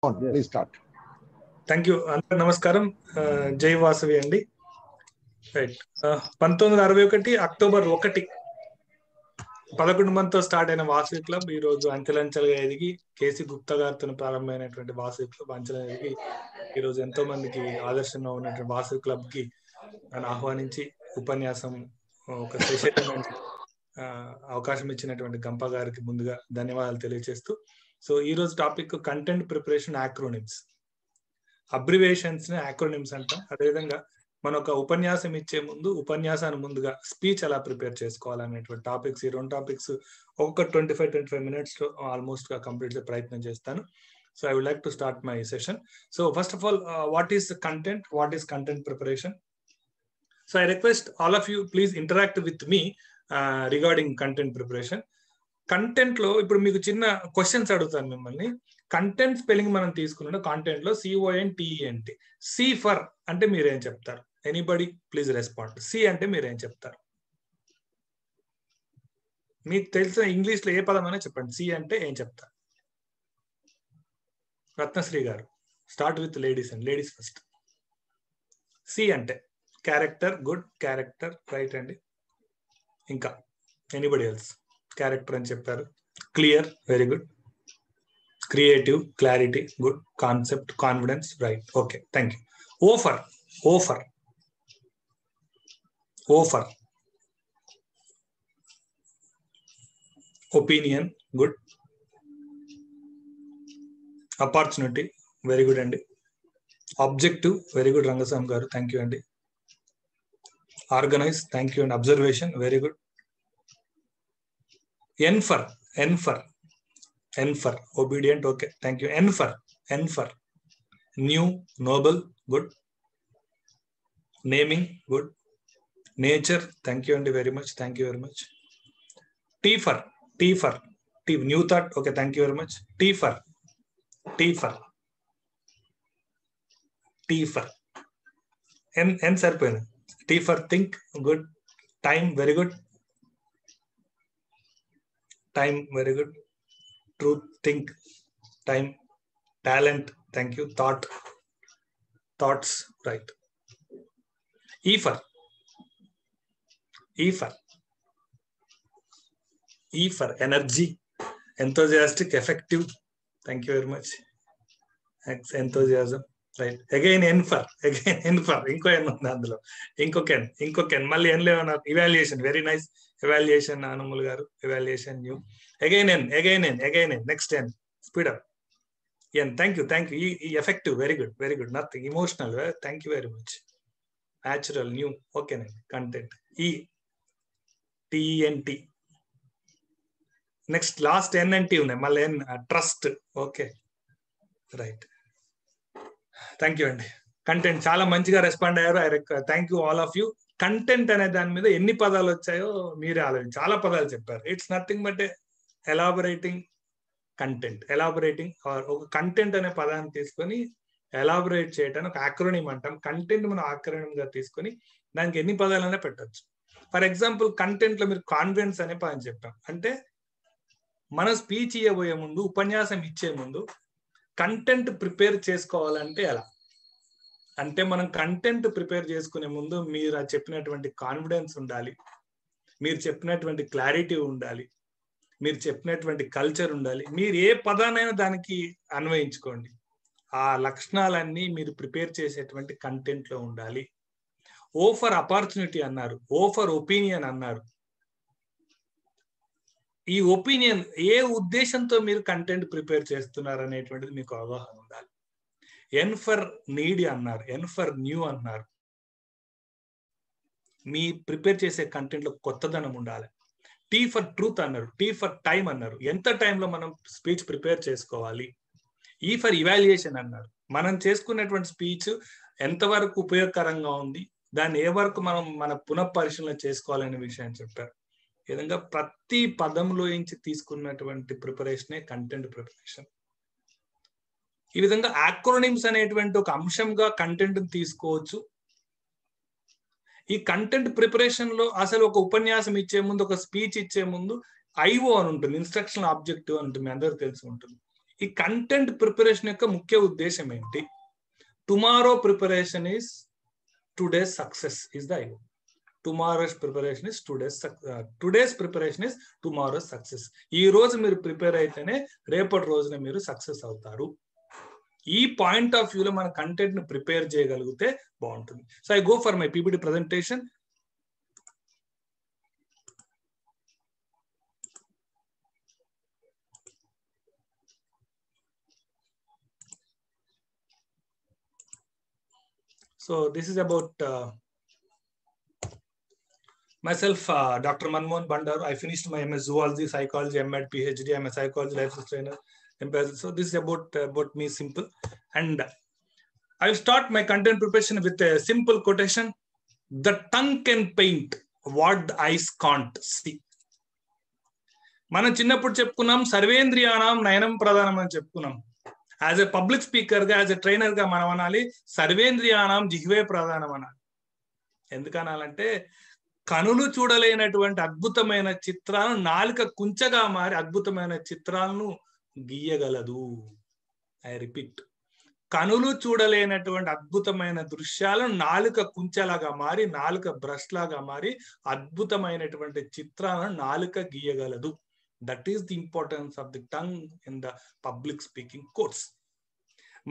Please start. Thank you. అందరు నమస్కారం. జై వాసవి అండి. రైట్. 1961 అక్టోబర్ 1 11 మందితో స్టార్ట్ అయిన వాసవి క్లబ్ ఈ రోజు అంచెలంచెలుగా ఎదిగి కేసీ గుప్తా గారితో ప్రారంభమైనటువంటి వాసవి క్లబ్ అంచెలు ఎదిగి ఈ రోజు ఎంతో మందికి ఆదర్శంగా ఉన్నటువంటి వాసవి క్లబ్ కి నన్ను ఆహ్వానించి ఉపన్యాసం ఒక సెషన్ అవకాశం ఇచ్చినటువంటి గంప గారికి ముందుగా ధన్యవాదాలు తెలియజేస్తూ, సో ఈ రోజు topic content preparation acronyms. Abbreviations ని యాక్రోనిమ్స్ అంటాం. అదేవిధంగా మన ఒక ఉపన్యాసం ఇచ్చే ముందు ఉపన్యాసాన్ని ముందుగా స్పీచ్ ఎలా ప్రిపేర్ చేసుకోవాలనేటువంటి టాపిక్స్, ఈ రెండు టాపిక్స్ ఒక్కొక్క 25 minutes లో ఆల్మోస్ట్ గా కంప్లీట్ ప్రయత్నం చేస్తాను. So I would like to start my session. So first of all, what is content, what is content preparation? So I request all of you please interact with me regarding content preparation. Content లో ఇప్పుడు మీకు చిన్న questions అడుగుతాను మిమ్మల్ని. Content spelling మనం తీసుకున్న content లో CONTENT. C for అంటే మీరేం చెప్తారు? Anybody please respond. సి అంటే మీరేం చెప్తారు? మీకు తెలిసిన ఇంగ్లీష్ లో ఏ పదమైనా చెప్పండి. సి అంటే ఏం చెప్తారు? రత్నశ్రీ గారు, start with ladies and ladies first. C అంటే క్యారెక్టర్. గుడ్, క్యారెక్టర్ రైట్ అండి. ఇంకా ఎనీబడి ఎల్స్? క్యారెక్టర్ అని చెప్పారు. Clear, very good. Creative, clarity, good. Concept, confidence, right. Okay, thank you. O for, O for, O for. Opinion, good. Opportunity, very good అండి. Objective, very good Rangaswamy గారు, thank you అండి. Organise, thank you అండి. Observation, very good. N for, N for, N for, obedient, okay, thank you. N for, N for. New, Nobel, good. Naming, good. Nature, thank you అండి, very much, thank you very much. T for, T for, T, new thought, okay, thank you very much. T for, T for, T for. N సరిపోయింది. T for think, good. Time, very good. Time, very good. Truth, think, time. Talent, thank you. Thought, thoughts, right. E for, E for, E for. Energy, enthusiastic, effective, thank you very much. Enthusiasm, right. Again N for, again N for. ఇంకో N ఉంది అందులో, ఇంకొక N, ఇంకొక ఎన్. మళ్ళీ N లేవన్నారు. Evaluation, very nice. Evaluation, Anamulu గారు. Evaluation, new. Again N, again N, again N. Next N, speed up. N, thank you, thank you. E effective, very good, very good. Nothing. Emotional, thank you very much. Natural, new, ఓకేనండి. Content, E TENT. Next last NNT ఉన్నాయి, మళ్ళీ N. Trust, okay, right. Thank you అండి. Content చాలా మంచిగా respond అయ్యారు. Thank you all of you. Content అనే దాని మీద ఎన్ని పదాలు వచ్చాయో మీరే ఆలోచించి చాలా పదాలు చెప్పారు. It's nothing but elaborating content. Elaborating, ఒక కంటెంట్ అనే పదాన్ని తీసుకొని ఎలాబొరేట్ చేయడానికి ఒక యాక్రోనిమ్ అంటాం. కంటెంట్ మనం యాక్రోనిమ్ గా తీసుకొని దానికి ఎన్ని పదాలైనా పెట్టచ్చు. ఫర్ ఎగ్జాంపుల్, కంటెంట్ లో మీరు కాన్ఫిడెన్స్ అనే పదం చెప్పాం. అంటే మన స్పీచ్ ఇవ్వబోయే ముందు, ఉపన్యాసం ఇచ్చే ముందు కంటెంట్ ప్రిపేర్ చేసుకోవాలంటే ఎలా? అంటే మనం కంటెంట్ ప్రిపేర్ చేసుకునే ముందు మీరు చెప్పినటువంటి కాన్ఫిడెన్స్ ఉండాలి, మీరు చెప్పినటువంటి క్లారిటీ ఉండాలి, మీరు చెప్పినటువంటి కల్చర్ ఉండాలి. మీరు ఏ పదానైనా దానికి అన్వయించుకోండి. ఆ లక్షణాలన్నీ మీరు ప్రిపేర్ చేసేటువంటి కంటెంట్ లో ఉండాలి. ఓ ఫర్ ఆపర్చునిటీ అన్నారు, ఓ ఫర్ ఒపీనియన్ అన్నారు. ఈ ఒపీనియన్ ఏ ఉద్దేశంతో మీరు కంటెంట్ ప్రిపేర్ చేస్తున్నారు అనేటువంటిది మీకు అవగాహన ఉండాలి. ఎన్ ఫర్ నీడ్ అన్నారు, ఎన్ ఫర్ న్యూ అన్నారు. మీ ప్రిపేర్ చేసే కంటెంట్ లో కొత్తదనం ఉండాలి. టీ ఫర్ ట్రూత్ అన్నారు, టీ ఫర్ టైం అన్నారు. ఎంత టైంలో మనం స్పీచ్ ప్రిపేర్ చేసుకోవాలి. ఈ ఫర్ ఇవాల్యుయేషన్ అన్నారు, మనం చేసుకున్నటువంటి స్పీచ్ ఎంతవరకు ఉపయోగకరంగా ఉంది, దాన్ని ఏ వరకు మనం మన పునఃపరిశీలన చేసుకోవాలనే విషయాన్ని చెప్పారు. ఈ విధంగా ప్రతి పదంలో నుంచి తీసుకున్నటువంటి ప్రిపరేషనే కంటెంట్ ప్రిపరేషన్. ఈ విధంగా యాక్రోనిమ్స్ అనేటువంటి ఒక అంశంగా కంటెంట్ తీసుకోవచ్చు. ఈ కంటెంట్ ప్రిపరేషన్ లో అసలు ఒక ఉపన్యాసం ఇచ్చే ముందు, ఒక స్పీచ్ ఇచ్చే ముందు IO అని ఉంటుంది, ఇన్స్ట్రక్షనల్ ఆబ్జెక్టివ్ అని ఉంటుంది, మీ అందరికీ తెలిసి ఉంటుంది. ఈ కంటెంట్ ప్రిపరేషన్ యొక్క ముఖ్య ఉద్దేశం ఏంటి? Tomorrow preparation is today's success is the idea. Tomorrow's preparation is today's preparation is tomorrow's success. ఈ రోజు మీరు ప్రిపేర్ అయితేనే రేపటి రోజున మీరు సక్సెస్ అవుతారు. ఈ పాయింట్ ఆఫ్ వ్యూలో మన కంటెంట్ ను ప్రిపేర్ చేయగలిగితే బాగుంటుంది. So I go for my PPT presentation. So this is about myself, Dr. Manmohan Bandaru. I finished my MS Zoology, Psychology, M.Ed, PhD. I'm a psychology life trainer. So this is about me, simple. And I will start my content preparation with a simple quotation: "The tongue can paint what the eyes can't see." మనం చిన్నప్పుడు చెప్పుకున్నాం సర్వేంద్రియానాం నయనం ప్రధానం అని చెప్పుకున్నాం. As a public speaker గా, as a trainer గా మనం అనాలి సర్వేంద్రియానాం జిహ్వే ప్రధానం అనాలి. ఎందుకనాలంటే కనులు చూడలేనటువంటి అద్భుతమైన చిత్రాలను నాలుక కుంచగా మారి అద్భుతమైన చిత్రాలను గీయగలదు. ఐ రిపీట్, కనులు చూడలేనటువంటి అద్భుతమైన దృశ్యాలను నాలుక కుంచలాగా మారి, నాలుక బ్రష్ లాగా మారి అద్భుతమైనటువంటి చిత్రాలను నాలుక గీయగలదు. That is the importance of the tongue in the public speaking course.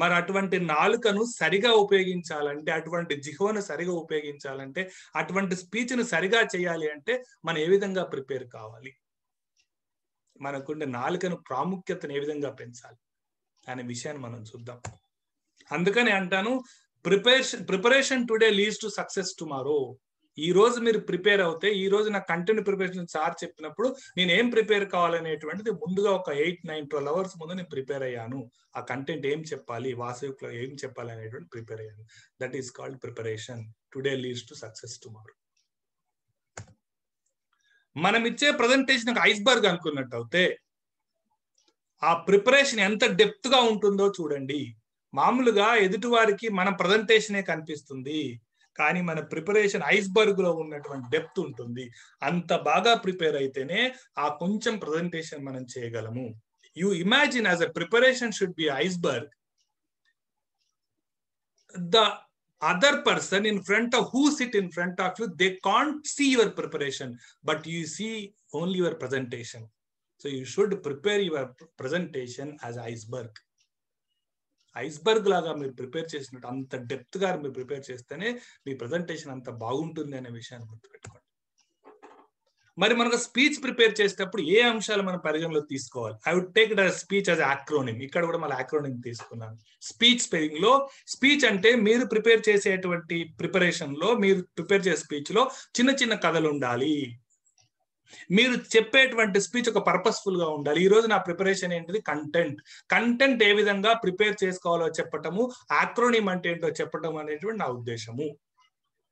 మరి అటువంటి నాలుకను సరిగా ఉపయోగించాలంటే, అటువంటి జిహ్వను సరిగా ఉపయోగించాలంటే, అటువంటి స్పీచ్ ను సరిగా చేయాలి అంటే మనం ఏ విధంగా ప్రిపేర్ కావాలి, మనకుండే నాలుకను ప్రాముఖ్యతను ఏ విధంగా పెంచాలి అనే విషయాన్ని మనం చూద్దాం. అందుకని అంటాను, preparation today leads to success tomorrow. ఈ రోజు మీరు ప్రిపేర్ అవుతే, ఈ రోజు నా కంటెంట్ ప్రిపరేషన్ సార్ చెప్పినప్పుడు నేను ఏం ప్రిపేర్ కావాలనేటువంటిది ముందుగా ఒక 8, 9, 12 అవర్స్ ముందు నేను ప్రిపేర్ అయ్యాను. ఆ కంటెంట్ ఏం చెప్పాలి, వాసవిలో ఏం చెప్పాలి అనేటువంటి ప్రిపేర్ అయ్యాను. That is called preparation. Today leads to success tomorrow. మనం ఇచ్చే ప్రజెంటేషన్ ఒక ఐస్బర్గ్ అనుకున్నట్టు అయితే ఆ ప్రిపరేషన్ ఎంత డెప్త్ గా ఉంటుందో చూడండి. మామూలుగా ఎదుటివారికి మన ప్రజెంటేషనే కనిపిస్తుంది, కానీ మన ప్రిపరేషన్ ఐస్బర్గ్ లో ఉన్నటువంటి డెప్త్ ఉంటుంది. అంత బాగా ప్రిపేర్ అయితేనే ఆ కొంచెం ప్రజెంటేషన్ మనం చేయగలము. You imagine as a preparation should be iceberg. The other person in front of who sit in front of you, they can't see your preparation, but you see only your presentation. So you should prepare your presentation as iceberg. Iceberg లాగా మీరు prepare చేసినట్టు అంత depth గా మీరు prepare చేస్తేనే మీ presentation అంత బాగుంటుంది అనే విషయాన్ని గుర్తుపెట్టుకోండి. మరి మనకు స్పీచ్ ప్రిపేర్ చేసేటప్పుడు ఏ అంశాలు మనం పరిగణలో తీసుకోవాలి? I would take it as speech as acronym. ఇక్కడ కూడా మళ్ళీ acronym తీసుకున్నాను. స్పీచ్ స్పెల్లింగ్ లో స్పీచ్ అంటే మీరు ప్రిపేర్ చేసేటువంటి ప్రిపరేషన్ లో, మీరు ప్రిపేర్ చేసే స్పీచ్ లో చిన్న చిన్న కథలు ఉండాలి. మీరు చెప్పేటువంటి స్పీచ్ ఒక పర్పస్ఫుల్ గా ఉండాలి. ఈ రోజు నా ప్రిపరేషన్ ఏంటిది? కంటెంట్ ఏ విధంగా ప్రిపేర్ చేసుకోవాలో చెప్పటము, యాక్రోనిమ్ అంటే ఏంటో చెప్పటం అనేటువంటి నా ఉద్దేశము.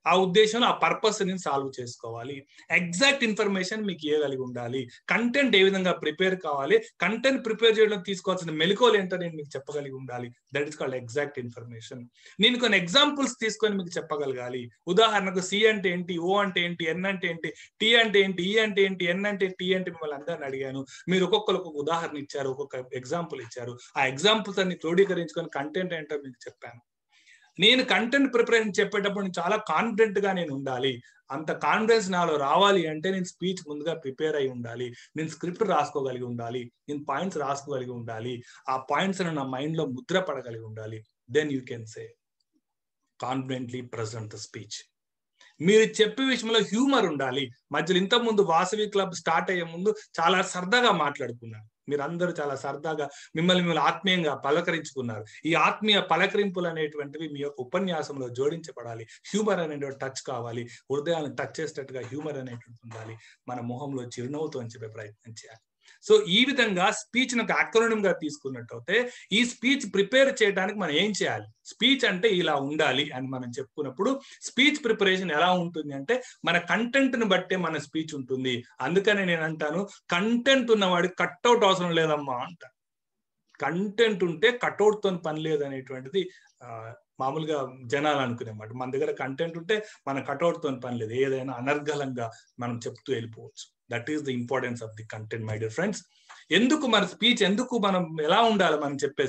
ఆ ఉద్దేశంలో ఆ పర్పస్ నేను సాల్వ్ చేసుకోవాలి. ఎగ్జాక్ట్ ఇన్ఫర్మేషన్ మీకు ఇవ్వగలిగి ఉండాలి. కంటెంట్ ఏ విధంగా ప్రిపేర్ కావాలి, కంటెంట్ ప్రిపేర్ చేయడం తీసుకోవాల్సిన మెలకువలు ఏంటో నేను మీకు చెప్పగలిగి ఉండాలి. That is called exact information. నేను కొన్ని ఎగ్జాంపుల్స్ తీసుకొని మీకు చెప్పగలగాలి. ఉదాహరణకు సి అంటే ఏంటి, ఓ అంటే ఏంటి, ఎన్ అంటే ఏంటి, టి అంటే ఏంటి, ఈ అంటే ఏంటి, ఎన్ అంటే టి అంటే మిమ్మల్ని అందరిని అడిగాను. మీరు ఒక్కొక్కరు ఒక్కొక్క ఉదాహరణ ఇచ్చారు, ఒక్కొక్క ఎగ్జాంపుల్ ఇచ్చారు. ఆ ఎగ్జాంపుల్స్ అన్ని క్రోడీకరించుకొని కంటెంట్ ఏంటో మీకు చెప్పాను. నేను కంటెంట్ ప్రిపరేషన్ చెప్పేటప్పుడు నేను చాలా కాన్ఫిడెంట్ గా నేను ఉండాలి. అంత కాన్ఫిడెన్స్ నాలో రావాలి అంటే నేను స్పీచ్ ముందుగా ప్రిపేర్ అయి ఉండాలి, నేను స్క్రిప్ట్ రాసుకోగలిగి ఉండాలి, నేను పాయింట్స్ రాసుకోగలిగి ఉండాలి, ఆ పాయింట్స్ నా మైండ్ లో ముద్ర పడగలిగి ఉండాలి. Then you can say confidently present the speech. మీరు చెప్పే విషయంలో హ్యూమర్ ఉండాలి. మధ్యలో ఇంతకు ముందు వాసవి క్లబ్ స్టార్ట్ అయ్యే ముందు చాలా సరదాగా మాట్లాడుకున్నాను. మీరందరూ చాలా సరదాగా మిమ్మల్ని ఆత్మీయంగా పలకరించుకున్నారు. ఈ ఆత్మీయ పలకరింపులు అనేటువంటివి మీ యొక్క ఉపన్యాసంలో జోడించబడాలి. హ్యూమర్ అనేటువంటి టచ్ కావాలి. హృదయాలను టచ్ చేసేటట్టుగా హ్యూమర్ అనేటువంటి ఉండాలి. మన మొహంలో చిరునవ్వుతో అని చెప్పే ప్రయత్నం చేయాలి. సో ఈ విధంగా స్పీచ్ ను అక్రోనిమ్ గా తీసుకున్నట్టయితే ఈ స్పీచ్ ప్రిపేర్ చేయడానికి మనం ఏం చేయాలి? స్పీచ్ అంటే ఇలా ఉండాలి అని మనం చెప్పుకున్నప్పుడు స్పీచ్ ప్రిపరేషన్ ఎలా ఉంటుంది అంటే మన కంటెంట్ ను బట్టే మన స్పీచ్ ఉంటుంది. అందుకనే నేను అంటాను, కంటెంట్ ఉన్నవాడికి కట్అవుట్ అవసరం లేదమ్మా అంట. కంటెంట్ ఉంటే కట్అవుట్ తో పని లేదు అనేటువంటిది మామూలుగా జనాలు అనుకునేమాట. మన దగ్గర కంటెంట్ ఉంటే మన కట్అవుట్ తో పని లేదు, ఏదైనా అనర్గళంగా మనం చెప్తూ వెళ్ళిపోవచ్చు. That is the importance of the content my dear friends. ఎందుకు మన స్పీచ్, ఎందుకు మనం ఎలా ఉండాలి, మనం చెప్పే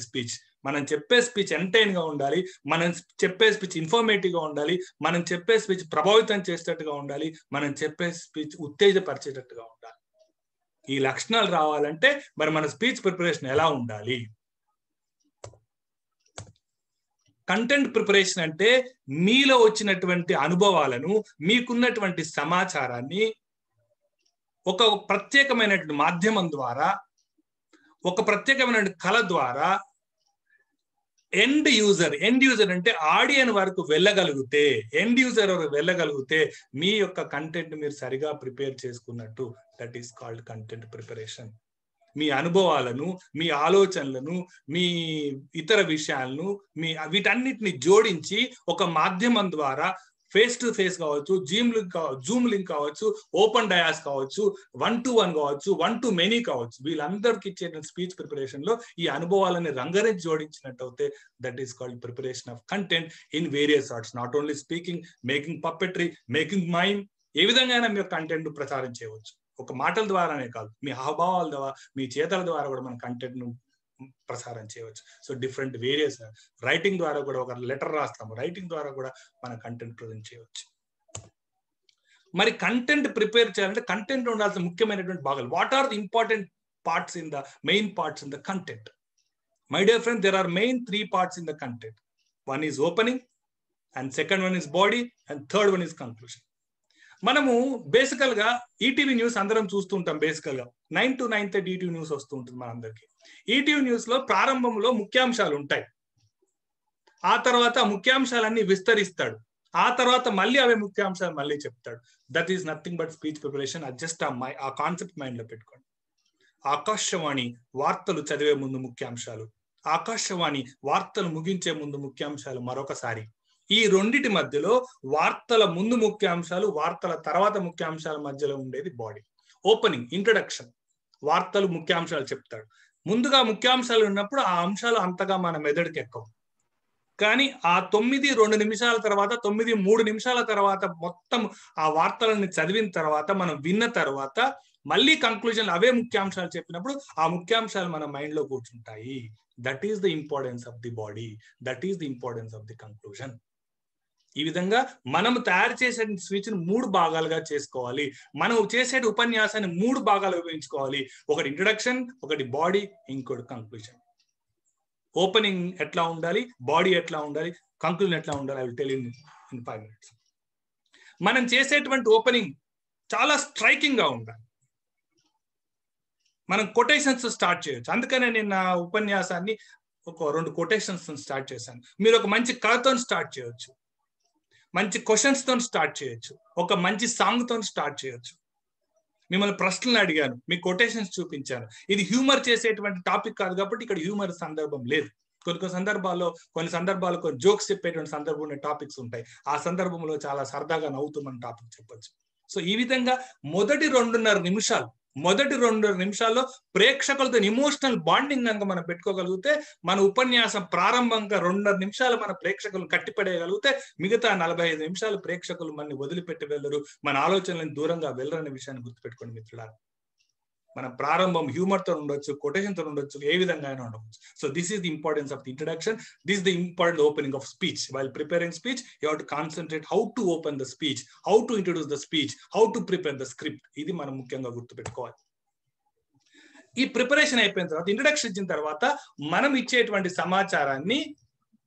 స్పీచ్ ఎంటైన్ గా ఉండాలి, మనం చెప్పే స్పీచ్ ఇన్ఫర్మేటివ్ గా ఉండాలి, మనం చెప్పే స్పీచ్ ప్రభావితం చేసేటట్టుగా ఉండాలి, మనం చెప్పే స్పీచ్ ఉత్తేజపరిచేటట్టుగా ఉండాలి. ఈ లక్షణాలు రావాలంటే మరి మన స్పీచ్ ప్రిపరేషన్ ఎలా ఉండాలి? కంటెంట్ ప్రిపరేషన్ అంటే మీలో వచ్చినటువంటి అనుభవాలను, మీకున్నటువంటి సమాచారాన్ని ఒక ప్రత్యేకమైనటువంటి మాధ్యమం ద్వారా, ఒక ప్రత్యేకమైన కళ ద్వారా ఎండ్ యూజర్ అంటే ఆడియన్స్ వరకు వెళ్ళగలిగితే, మీ యొక్క కంటెంట్ మీరు సరిగా ప్రిపేర్ చేసుకున్నట్టు. That is called content preparation. మీ అనుభవాలను, మీ ఆలోచనలను, మీ ఇతర విషయాలను, వీటన్నిటిని జోడించి ఒక మాధ్యమం ద్వారా ఫేస్ టు ఫేస్ కావచ్చు, జూమ్ లింక్ కావచ్చు, ఓపెన్ డయాస్ కావచ్చు, 1-to-1 కావచ్చు, 1-to-many కావచ్చు, వీళ్ళందరికి ఇచ్చే స్పీచ్ ప్రిపరేషన్ లో ఈ అనుభవాలని రంగరించి జోడించినట్టు అయితే that is called preparation of content in various arts. Not only speaking, making puppetry, making mime, ఏ విధంగా మీ కంటెంట్ ప్రచారం చేయవచ్చు. ఒక మాటల ద్వారానే కాదు, మీ హావభావాల ద్వారా, మీ చేతల ద్వారా కూడా మన కంటెంట్ ను ప్రసారం చేయవచ్చు. సో డిఫరెంట్ వేరియస్, రైటింగ్ ద్వారా కూడా, ఒక లెటర్ రాస్తాము, రైటింగ్ ద్వారా కూడా మన కంటెంట్ ప్రజెంట్ చేయవచ్చు. మరి కంటెంట్ ప్రిపేర్ చేయాలంటే కంటెంట్ ఉండాల్సిన ముఖ్యమైనటువంటి భాగాలు. What are the important parts in the main parts in the content? My dear friend, there are main 3 parts in the content. One is opening, and second one is body, and third one is conclusion. మనము బేసికల్ గా ETV news అందరం చూస్తూ ఉంటాం. బేసికల్ గా 9 to 9:30 ETV news వస్తూ ఉంటుంది మనందరికి. ఈటీవీ న్యూస్ లో ప్రారంభంలో ముఖ్యాంశాలు ఉంటాయి, ఆ తర్వాత ముఖ్యాంశాలన్నీ విస్తరిస్తాడు, ఆ తర్వాత మళ్ళీ అవే ముఖ్యాంశాలు మళ్ళీ చెప్తాడు. That is nothing but speech preparation. Just ఆ కాన్సెప్ట్ మైండ్ లో పెట్టుకోండి. ఆకాశవాణి వార్తలు చదివే ముందు ముఖ్యాంశాలు, ఆకాశవాణి వార్తలు ముగించే ముందు ముఖ్యాంశాలు మరొకసారి. ఈ రెండిటి మధ్యలో వార్తల ముందు ముఖ్యాంశాలు, వార్తల తర్వాత ముఖ్యాంశాల మధ్యలో ఉండేది బాడీ. ఓపెనింగ్, ఇంట్రడక్షన్, వార్తలు ముఖ్యాంశాలు చెప్తాడు. ముందుగా ముఖ్యాంశాలు ఉన్నప్పుడు ఆ అంశాలు అంతగా మన మెదడుకి ఎక్కవు. కానీ ఆ 9-2 నిమిషాల తర్వాత, 9-3 నిమిషాల తర్వాత మొత్తం ఆ వార్తలను చదివిన తర్వాత, మనం విన్న తర్వాత మళ్ళీ కంక్లూజన్ అవే ముఖ్యాంశాలు చెప్పినప్పుడు ఆ ముఖ్యాంశాలు మన మైండ్ లో కూర్చుంటాయి. That is the importance of the body, that is the importance of the conclusion. ఈ విధంగా మనం తయారు చేసే స్పీచ్ ని 3 భాగాలుగా చేసుకోవాలి. మనం చేసే ఉపన్యాసాన్ని 3 భాగాలు విభజించుకోవాలి. ఒకటి ఇంట్రడక్షన్, ఒకటి బాడీ, ఇంకోటి కంక్లూజన్. ఓపెనింగ్ ఎట్లా ఉండాలి, బాడీ ఎట్లా ఉండాలి, కంక్లూజన్ ఎట్లా ఉండాలి, I will tell in 5 minutes. మనం చేసేటువంటి ఓపెనింగ్ చాలా స్ట్రైకింగ్ గా ఉండాలి. మనం కొటేషన్స్ స్టార్ట్ చేయొచ్చు. అందుకనే నేను నా ఉపన్యాసాన్ని ఒక 2 కొటేషన్స్ స్టార్ట్ చేశాను. మీరు ఒక మంచి కథతో స్టార్ట్ చేయొచ్చు, మంచి క్వశ్చన్స్ తో స్టార్ట్ చేయొచ్చు, ఒక మంచి సాంగ్ తో స్టార్ట్ చేయొచ్చు. మిమ్మల్ని ప్రశ్నలు అడిగాను, మీ కొటేషన్స్ చూపించాను. ఇది హ్యూమర్ చేసేటువంటి టాపిక్ కాదు కాబట్టి ఇక్కడ హ్యూమర్ సందర్భం లేదు. కొన్ని సందర్భాల్లో కొన్ని జోక్స్ చెప్పేటువంటి సందర్భం ఉన్న టాపిక్స్ ఉంటాయి. ఆ సందర్భంలో చాలా సరదాగా నవ్వుతూ మన టాపిక్ చెప్పొచ్చు. సో ఈ విధంగా మొదటి 2.5 నిమిషాల్లో ప్రేక్షకులతో ఎమోషనల్ బాండింగ్ కనుక మనం పెట్టుకోగలిగితే, మన ఉపన్యాసం ప్రారంభంగా 2.5 నిమిషాలు మన ప్రేక్షకులను కట్టిపడేయగలిగితే, మిగతా 45 నిమిషాలు ప్రేక్షకులు మనని వదిలిపెట్టి వెళ్ళరు, మన ఆలోచనలను దూరంగా వెళ్ళరనే విషయాన్ని గుర్తుపెట్టుకోండి మిత్రులారా. మన ప్రారంభం హ్యూమర్ తో ఉండొచ్చు, కొటేషన్ తో ఉండొచ్చు, ఏ విధంగా అయినా ఉండవచ్చు. So this is the importance of the introduction. This is the important opening of speech. While preparing speech you have to concentrate how to open the speech, how to introduce the speech, how to prepare the script. ఇది మనం ముఖ్యంగా గుర్తుపెట్టుకోవాలి. ఈ preparation అయిపోయిన తర్వాత, introduction ఇచ్చిన తర్వాత, మనం ఇచ్చేటువంటి సమాచారాన్ని,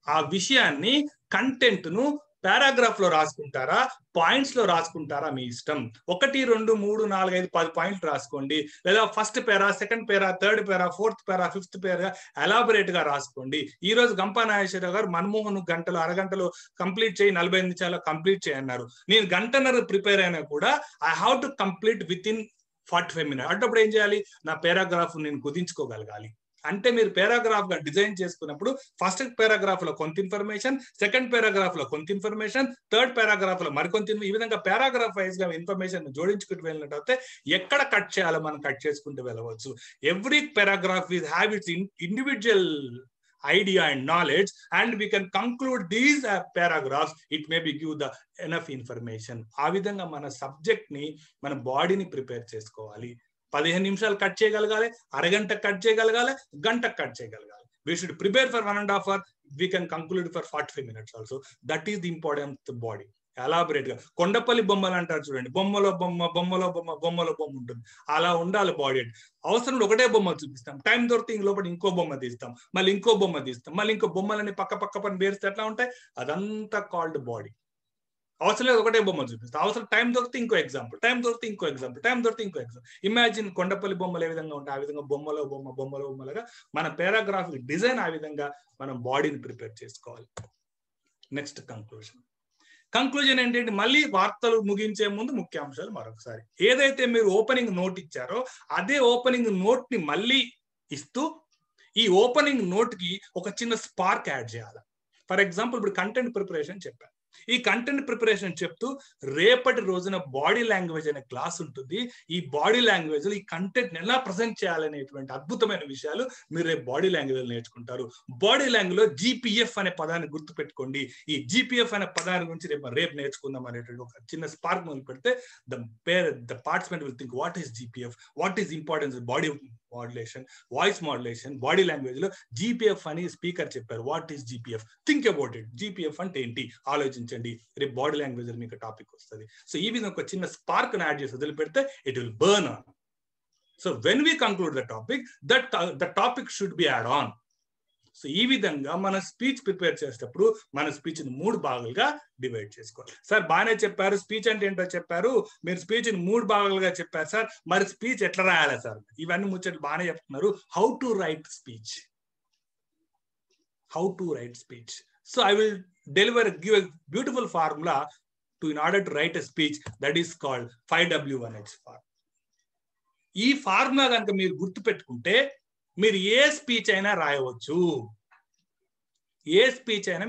ఆ విషయాన్ని, కంటెంట్ ను పారాగ్రాఫ్ లో రాసుకుంటారా, పాయింట్స్ లో రాసుకుంటారా, మీ ఇష్టం. 1, 2, 3, 4, 5, 10 పాయింట్లు రాసుకోండి, లేదా first para, second para, third para, fourth para, fifth para elaborate గా రాసుకోండి. ఈ రోజు గంపా నాగేశ్వరరావు గారు మన్మోహన్ అరగంటలో కంప్లీట్ చేయి, 40 నిమిషాల్లో కంప్లీట్ చేయన్నారు. నేను గంటన్నర ప్రిపేర్ అయినా కూడా I have to complete with in 45 minutes. అప్పుడు ఏం చేయాలి, నా పారాగ్రాఫ్ నేను కుదించుకోగలగాలి. అంటే మీరు పారాగ్రాఫ్ గా డిజైన్ చేసుకున్నప్పుడు ఫస్ట్ పారాగ్రాఫ్ లో కొంత ఇన్ఫర్మేషన్, సెకండ్ పారాగ్రాఫ్ లో కొంత ఇన్ఫర్మేషన్, థర్డ్ పారాగ్రాఫ్ లో మరికొంత, ఈ విధంగా పారాగ్రాఫ్ వైజ్ గా ఇన్ఫర్మేషన్ జోడించుకుంటూ వెళ్ళినట్టయితే ఎక్కడ కట్ చేయాలో మనం కట్ చేసుకుంటూ వెళ్ళవచ్చు. Every paragraph have it's individual idea and knowledge, and we can conclude these paragraphs. It may be give the enough information. ఆ విధంగా మన సబ్జెక్ట్ ని మన బాడీని ప్రిపేర్ చేసుకోవాలి. 15 నిమిషాలు కట్ చేయగలగాలి, అరగంట కట్ చేయగలగాలి, గంట కట్ చేయగలగాలి. We should prepare for 1.5 hours. We can conclude for 45 minutes also. That is the importance of the body. Elaborate గా కొండపల్లి బొమ్మలు అంటారు చూడండి, బొమ్మలో బొమ్మ బొమ్మలో బొమ్మ బొమ్మలో బొమ్మ ఉంటుంది. అలా ఉండాలి బాడీ. అవసరం ఒకటే బొమ్మ చూపిస్తాం, టైం దొరికితే లోపల ఇంకో బొమ్మ తీస్తాం, మళ్ళీ ఇంకో బొమ్మ తీస్తాం, మళ్ళీ ఇంకో బొమ్మలని పక్క పక్క పని పేరుస్తే ఎట్లా ఉంటాయి, అదంతా కాల్డ్ బాడీ. అవసరం లేదు ఒకటే బొమ్మ చూపిస్తాం, అవసరం టైం దొరికితే ఇంకో ఎగ్జాంపుల్, టైం దొరికితే ఇంకో ఎగ్జాంపుల్, టైం దొరికితే ఇంకో ఎగ్జాంపుల్. ఇమాజిన్ కొండపల్లి బొమ్మలు ఏ విధంగా ఉంటాయి, ఆ విధంగా బొమ్మలో బొమ్మ బొమ్మలో బొమ్మలుగా మన పారాగ్రాఫిక్ డిజైన్ ఆ విధంగా మనం బాడీని ప్రిపేర్ చేసుకోవాలి. నెక్స్ట్ కంక్లూజన్ ఏంటంటే, మళ్ళీ వార్తలు ముగించే ముందు ముఖ్యాంశాలు మరొకసారి. ఏదైతే మీరు ఓపెనింగ్ నోట్ ఇచ్చారో అదే ఓపెనింగ్ నోట్ ని మళ్ళీ ఇస్తూ ఈ ఓపెనింగ్ నోట్ కి ఒక చిన్న స్పార్క్ యాడ్ చేయాలి. ఫర్ ఎగ్జాంపుల్ ఇప్పుడు కంటెంట్ ప్రిపరేషన్ చెప్పాను. ఈ కంటెంట్ ప్రిపరేషన్ చెప్తూ రేపటి రోజున బాడీ లాంగ్వేజ్ అనే క్లాస్ ఉంటుంది. ఈ బాడీ లాంగ్వేజ్ లో ఈ కంటెంట్ ఎలా ప్రజెంట్ చేయాలనేటువంటి అద్భుతమైన విషయాలు మీరు రేపు బాడీ లాంగ్వేజ్ నేర్చుకుంటారు. బాడీ లాంగ్వేజ్ లో జీపీఎఫ్ అనే పదాన్ని గుర్తు పెట్టుకోండి. ఈ జీపీఎఫ్ అనే పదాన్ని గురించి రేపు నేర్చుకుందాం అనేటువంటి ఒక చిన్న స్పార్క్ మొదలు పెడితే the participant will think what is GPF, what is importance body modulation, voice modulation, body language లో జీపీఎఫ్ అని స్పీకర్ చెప్పారు. What is GPF, think about it. GPF అంటే ఏంటి ఆలోచించండి, రేపు బాడీ లాంగ్వేజ్ లో మీకు టాపిక్ వస్తుంది. సో ఈ విధంగా ఒక చిన్న స్పార్క్ యాడ్ చేసి వదిలి పెడితే it will burn on. So when we conclude the topic, the topic should be add on. సో ఈ విధంగా మన స్పీచ్ ప్రిపేర్ చేసేటప్పుడు మన స్పీచ్ ని 3 భాగాలుగా డివైడ్ చేసుకోవాలి. సార్ బాగానే చెప్పారు, స్పీచ్ అంటే ఏంటో చెప్పారు, మీరు స్పీచ్ ని 3 భాగాలుగా చెప్పారు సార్, మరి స్పీచ్ ఎట్లా రాయాలి సార్, ఇవన్నీ ముచ్చట్లు బాగానే చెప్తున్నారు. How to right speech, so I will give a beautiful formula in order to write a speech, that is called 5W1H formula. ఈ ఫార్ములా కనుక మీరు గుర్తు పెట్టుకుంటే మీరు ఏ స్పీచ్ అయినా రాయవచ్చు,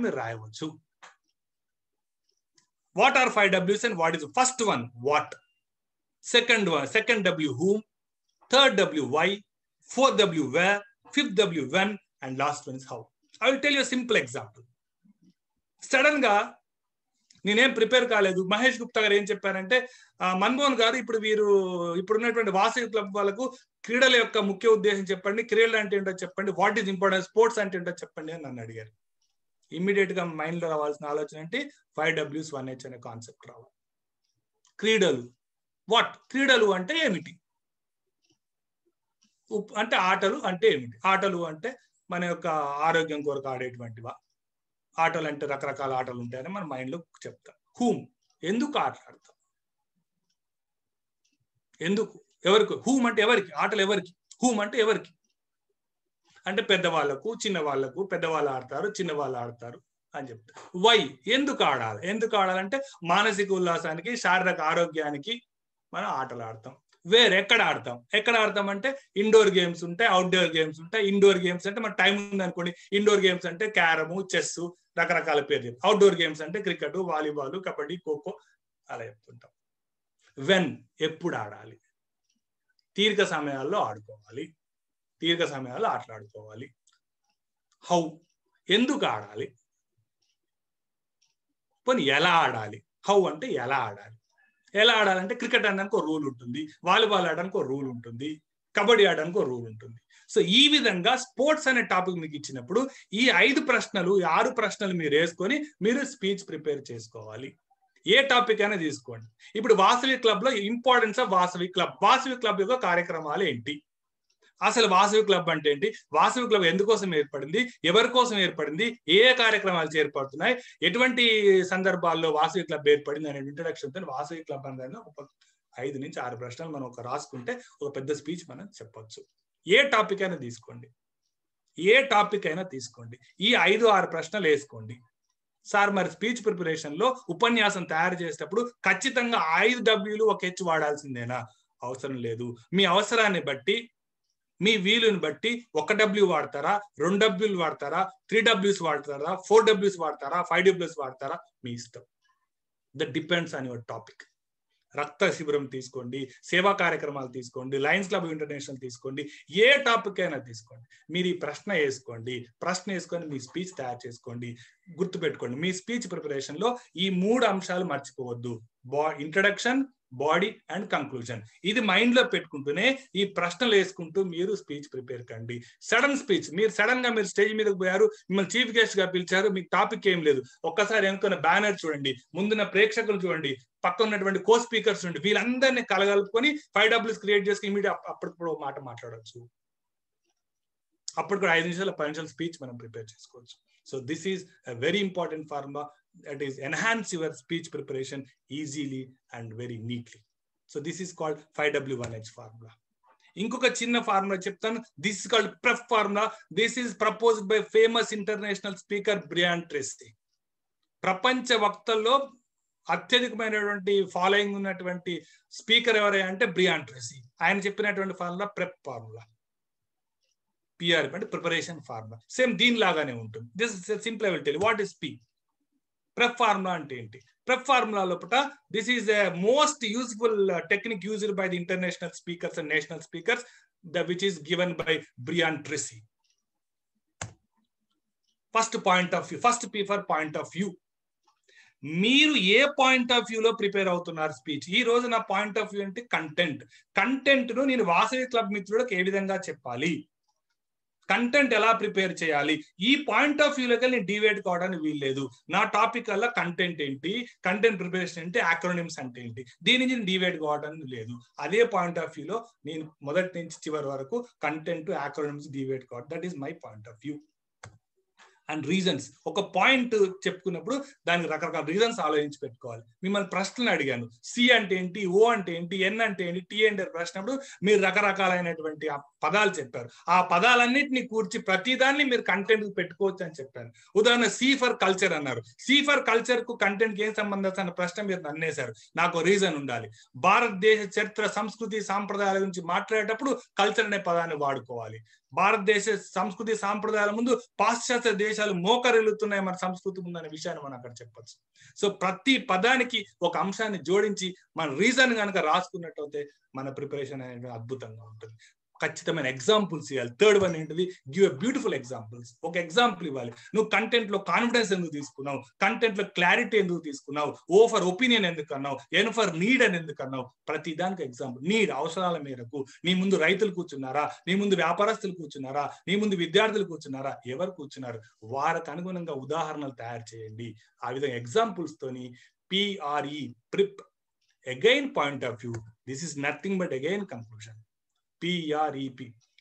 మీరు రాయవచ్చు. What are 5Ws and what is the first one? What. Second W, whom. Third W, why. Fourth W, where. Fifth W, when. And last one is how. I will tell you a simple example. Sudden గా నేనేం prepare కాలేదు, మహేష్ గుప్తా గారు ఏం చెప్పారంటే, మన్మోహన్ గారు ఇప్పుడు ఉన్నటువంటి Vasavi club వాళ్ళకు క్రీడల యొక్క ముఖ్య ఉద్దేశం చెప్పండి, క్రీడలు అంటే ఏంటో చెప్పండి, వాట్ ఈస్ ఇంపార్టెంట్, స్పోర్ట్స్ అంటే ఏంటో చెప్పండి అని నన్ను అడిగారు. ఇమ్మీడియట్ గా మైండ్ లో రావాల్సిన ఆలోచన ఏంటి, 5W1H అనే కాన్సెప్ట్ రావాలి. క్రీడలు, క్రీడలు అంటే ఏమిటి, అంటే ఆటలు అంటే ఏమిటి, ఆటలు అంటే మన యొక్క ఆరోగ్యం కొరకు ఆడేటువంటివా, ఆటలు అంటే రకరకాల ఆటలు ఉంటాయని మన మైండ్ లో చెప్తాం. హూమ్, ఎందుకు ఆటలాడతాం, ఎందుకు, ఎవరికి, హూమ్ అంటే ఎవరికి, ఆటలు ఎవరికి, హూమ్ అంటే ఎవరికి, అంటే పెద్దవాళ్ళకు, చిన్నవాళ్లకు, పెద్దవాళ్ళు ఆడతారు, చిన్నవాళ్ళు ఆడతారు అని చెప్తారు. వై, ఎందుకు ఆడాలంటే మానసిక ఉల్లాసానికి, శారీరక ఆరోగ్యానికి మనం ఆటలు ఆడతాం. ఎక్కడ ఆడతాం అంటే ఇండోర్ గేమ్స్ ఉంటాయి, అవుట్డోర్ గేమ్స్ ఉంటాయి. ఇండోర్ గేమ్స్ అంటే మన టైం ఉంది అనుకోండి, ఇండోర్ గేమ్స్ అంటే క్యారము, చెస్, రకరకాల పేర్లు. అవుట్డోర్ గేమ్స్ అంటే క్రికెట్, వాలీబాల్, కబడ్డీ, ఖోఖో అలా చెప్తుంటాం. వెన్, ఎప్పుడు ఆడాలి, తీరిక సమయాల్లో ఆడుకోవాలి, తీరిక సమయాల్లో ఆటలాడుకోవాలి. హౌ, ఎందుకు ఆడాలి, పోనీ ఎలా ఆడాలి. హౌ అంటే ఎలా ఆడాలంటే క్రికెట్ ఆడడానికి ఒక రూల్ ఉంటుంది, వాలీబాల్ ఆడడానికి ఒక రూల్ ఉంటుంది, కబడ్డీ ఆడడానికి ఒక రూల్ ఉంటుంది. సో ఈ విధంగా స్పోర్ట్స్ అనే టాపిక్ మీకు ఇచ్చినప్పుడు ఈ 5 ప్రశ్నలు, 6 ప్రశ్నలు మీరు వేసుకొని మీరు స్పీచ్ ప్రిపేర్ చేసుకోవాలి. ఏ టాపిక్ అయినా తీసుకోండి. ఇప్పుడు వాసవి క్లబ్ లో ఇంపార్టెన్స్ ఆఫ్ వాసవి క్లబ్ యొక్క కార్యక్రమాలు ఏంటి, అసలు వాసవి క్లబ్ అంటే ఏంటి, వాసవి క్లబ్ ఎందుకోసం ఏర్పడింది, ఎవరి కోసం ఏర్పడింది, ఏ కార్యక్రమాలు చేపడుతున్నాయి, ఎటువంటి సందర్భాల్లో వాసవి క్లబ్ ఏర్పడింది అనే ఇంట్రడక్షన్ తో వాసవి క్లబ్ అనేది ఒక 5 నుంచి 6 ప్రశ్నలు మనం రాసుకుంటే ఒక పెద్ద స్పీచ్ మనం చెప్పొచ్చు. ఏ టాపిక్ అయినా తీసుకోండి, ఈ 5-6 ప్రశ్నలు వేసుకోండి. సార్ మరి స్పీచ్ ప్రిపరేషన్ లో ఉపన్యాసం తయారు చేసేటప్పుడు ఖచ్చితంగా 5Wలు ఒక H వాడాల్సిందేనా? అవసరం లేదు. మీ అవసరాన్ని బట్టి, మీ వీలుని బట్టి 1W వాడతారా, 2Wలు వాడతారా, 3Ws వాడతారా, 4Ws వాడతారా, 5Ws వాడతారా, మీ ఇష్టం. That depends on your topic. రక్త శిబిరం తీసుకోండి, సేవా కార్యక్రమాలు తీసుకోండి, లయన్స్ క్లబ్ ఇంటర్నేషనల్ తీసుకోండి, ఏ టాపిక్ అయినా తీసుకోండి. మీరు ఈ ప్రశ్న వేసుకొని మీ స్పీచ్ తయారు చేసుకోండి. గుర్తుపెట్టుకోండి, మీ స్పీచ్ ప్రిపరేషన్ లో ఈ 3 అంశాలు మర్చిపోవద్దు: ఇంట్రడక్షన్, బాడీ అండ్ కంక్లూజన్. ఇది మైండ్ లో పెట్టుకుంటూనే ఈ ప్రశ్నలు వేసుకుంటూ మీరు స్పీచ్ ప్రిపేర్ కండి. సడన్ స్పీచ్, మీరు సడన్ గా మీరు స్టేజ్ మీదకి పోయారు, మిమ్మల్ని చీఫ్ గెస్ట్ గా పిలిచారు, మీకు టాపిక్ ఏం లేదు, ఒక్కసారి వెనుకున్న బ్యానర్ చూడండి, ముందున్న ప్రేక్షకులు చూడండి, పక్కన ఉన్నటువంటి కో స్పీకర్స్ చూడండి, వీళ్ళందరినీ కలగలుపుకొని 5Ws క్రియేట్ చేసి ఇమీడియట్ అప్పటికప్పుడు మాట మాట్లాడవచ్చు. అప్పుడు కూడా 5 నిమిషాలు 10 నిమిషాల స్పీచ్ మనం ప్రిపేర్ చేసుకోవచ్చు. So this is a very important formula that is enhance your speech preparation easily and very neatly. So this is called 5W1H formula. ఇంకొక చిన్న ఫార్ములా చెప్తాను. This is called PREP formula. This is proposed by famous international speaker Brian Tracy. ప్రపంచ వక్తల్లో అత్యధికమైనటువంటి following ఉన్నటువంటి speaker ఎవరైనా అంటే Brian Tracy. ఆయన చెప్పినటువంటి ఫార్ములా ప్రెప్ ఫార్ములా. పిఆర్ అంటే ప్రిపరేషన్ ఫార్ములా. సేమ్ దీని లాగానే ఉంటుంది. This simple I will tell what is P. Prep formula అంటే ఏంటి? ప్రెప్ ఫార్ములా లోపల this is the most useful technique used by the international speakers and national speakers, which is given by Brian Tracy. First point of view, first P for point of view. మీరు ఏ point of వ్యూలో prepare అవుతున్నారు speech? ఈ రోజు నా point of view అంటే content ను నేను Vasavi club మిత్రులకు ఏ విధంగా చెప్పాలి, కంటెంట్ ఎలా ప్రిపేర్ చేయాలి, ఈ పాయింట్ ఆఫ్ వ్యూలోకి నేను డివైడ్ కావడానికి వీల్లేదు. నా టాపిక్ వల్ల కంటెంట్ ఏంటి, కంటెంట్ ప్రిపరేషన్ ఏంటి, యాక్రోనిమ్స్ అంటే ఏంటి, దీని నుంచి నేను డివైడ్ కావడానికి లేదు. అదే పాయింట్ ఆఫ్ వ్యూలో నేను మొదటి నుంచి చివరి వరకు కంటెంట్, యాక్రోనిమ్స్ డివైడ్ కావడం. That is my point of view. And reasons, ఒక పాయింట్ చెప్పుకున్నప్పుడు దానికి రకరకాల రీజన్స్ ఆలోచించి పెట్టుకోవాలి. మిమ్మల్ని ప్రశ్నలు అడిగాను, సి అంటే ఏంటి, ఓ అంటే ఏంటి, ఎన్ అంటే ఏంటి, టీ అంటే ప్రశ్నప్పుడు మీరు రకరకాలైనటువంటి పదాలు చెప్పారు. ఆ పదాలన్నింటినీ కూర్చి ప్రతిదాన్ని మీరు కంటెంట్ పెట్టుకోవచ్చు అని చెప్పారు. ఉదాహరణ సి ఫర్ కల్చర్ అన్నారు. సి ఫర్ కల్చర్ కు కంటెంట్ ఏం సంబంధం అన్న ప్రశ్న మీరు నన్నేశారు. నాకు రీజన్ ఉండాలి. భారతదేశ చరిత్ర, సంస్కృతి, సాంప్రదాయాల గురించి మాట్లాడేటప్పుడు కల్చర్ అనే పదాన్ని వాడుకోవాలి. భారతదేశ సంస్కృతి సాంప్రదాయాల ముందు పాశ్చాత్య దేశాలు మోకరిల్లుతున్నాయి మన సంస్కృతి ముందు అనే విషయాన్ని మనం అక్కడ చెప్పచ్చు. సో ప్రతి పదానికి ఒక అంశాన్ని జోడించి మన రీజన్ కనుక రాసుకున్నట్టయితే మన ప్రిపరేషన్ అనేది అద్భుతంగా ఉంటుంది. ఖచ్చితమైన ఎగ్జాంపుల్స్ ఇవ్వాలి. థర్డ్ వన్ ఏంటిది, గివ్ ఎ బ్యూటిఫుల్ ఎగ్జాంపుల్స్. ఒక ఎగ్జాంపుల్ ఇవ్వాలి. నువ్వు కంటెంట్ లో కాన్ఫిడెన్స్ ఎందుకు తీసుకున్నావు, కంటెంట్ లో క్లారిటీ ఎందుకు తీసుకున్నావు, ఓ ఫర్ ఒపీనియన్ ఎందుకు అన్నావు, ఎన్ ఫర్ నీడ్ అని ఎందుకు అన్నావు, ప్రతి దానికి ఎగ్జాంపుల్. నీడ్ అవసరాల మేరకు. నీ ముందు రైతులు కూర్చున్నారా, నీ ముందు వ్యాపారస్తులు కూర్చున్నారా, నీ ముందు విద్యార్థులు కూర్చున్నారా, ఎవరు కూర్చున్నారు, వారికి అనుగుణంగా ఉదాహరణలు తయారు చేయండి. ఆ విధంగా ఎగ్జాంపుల్స్ తోని పిఆర్ఈ prep again point of view. This is nothing but again conclusion. PREP.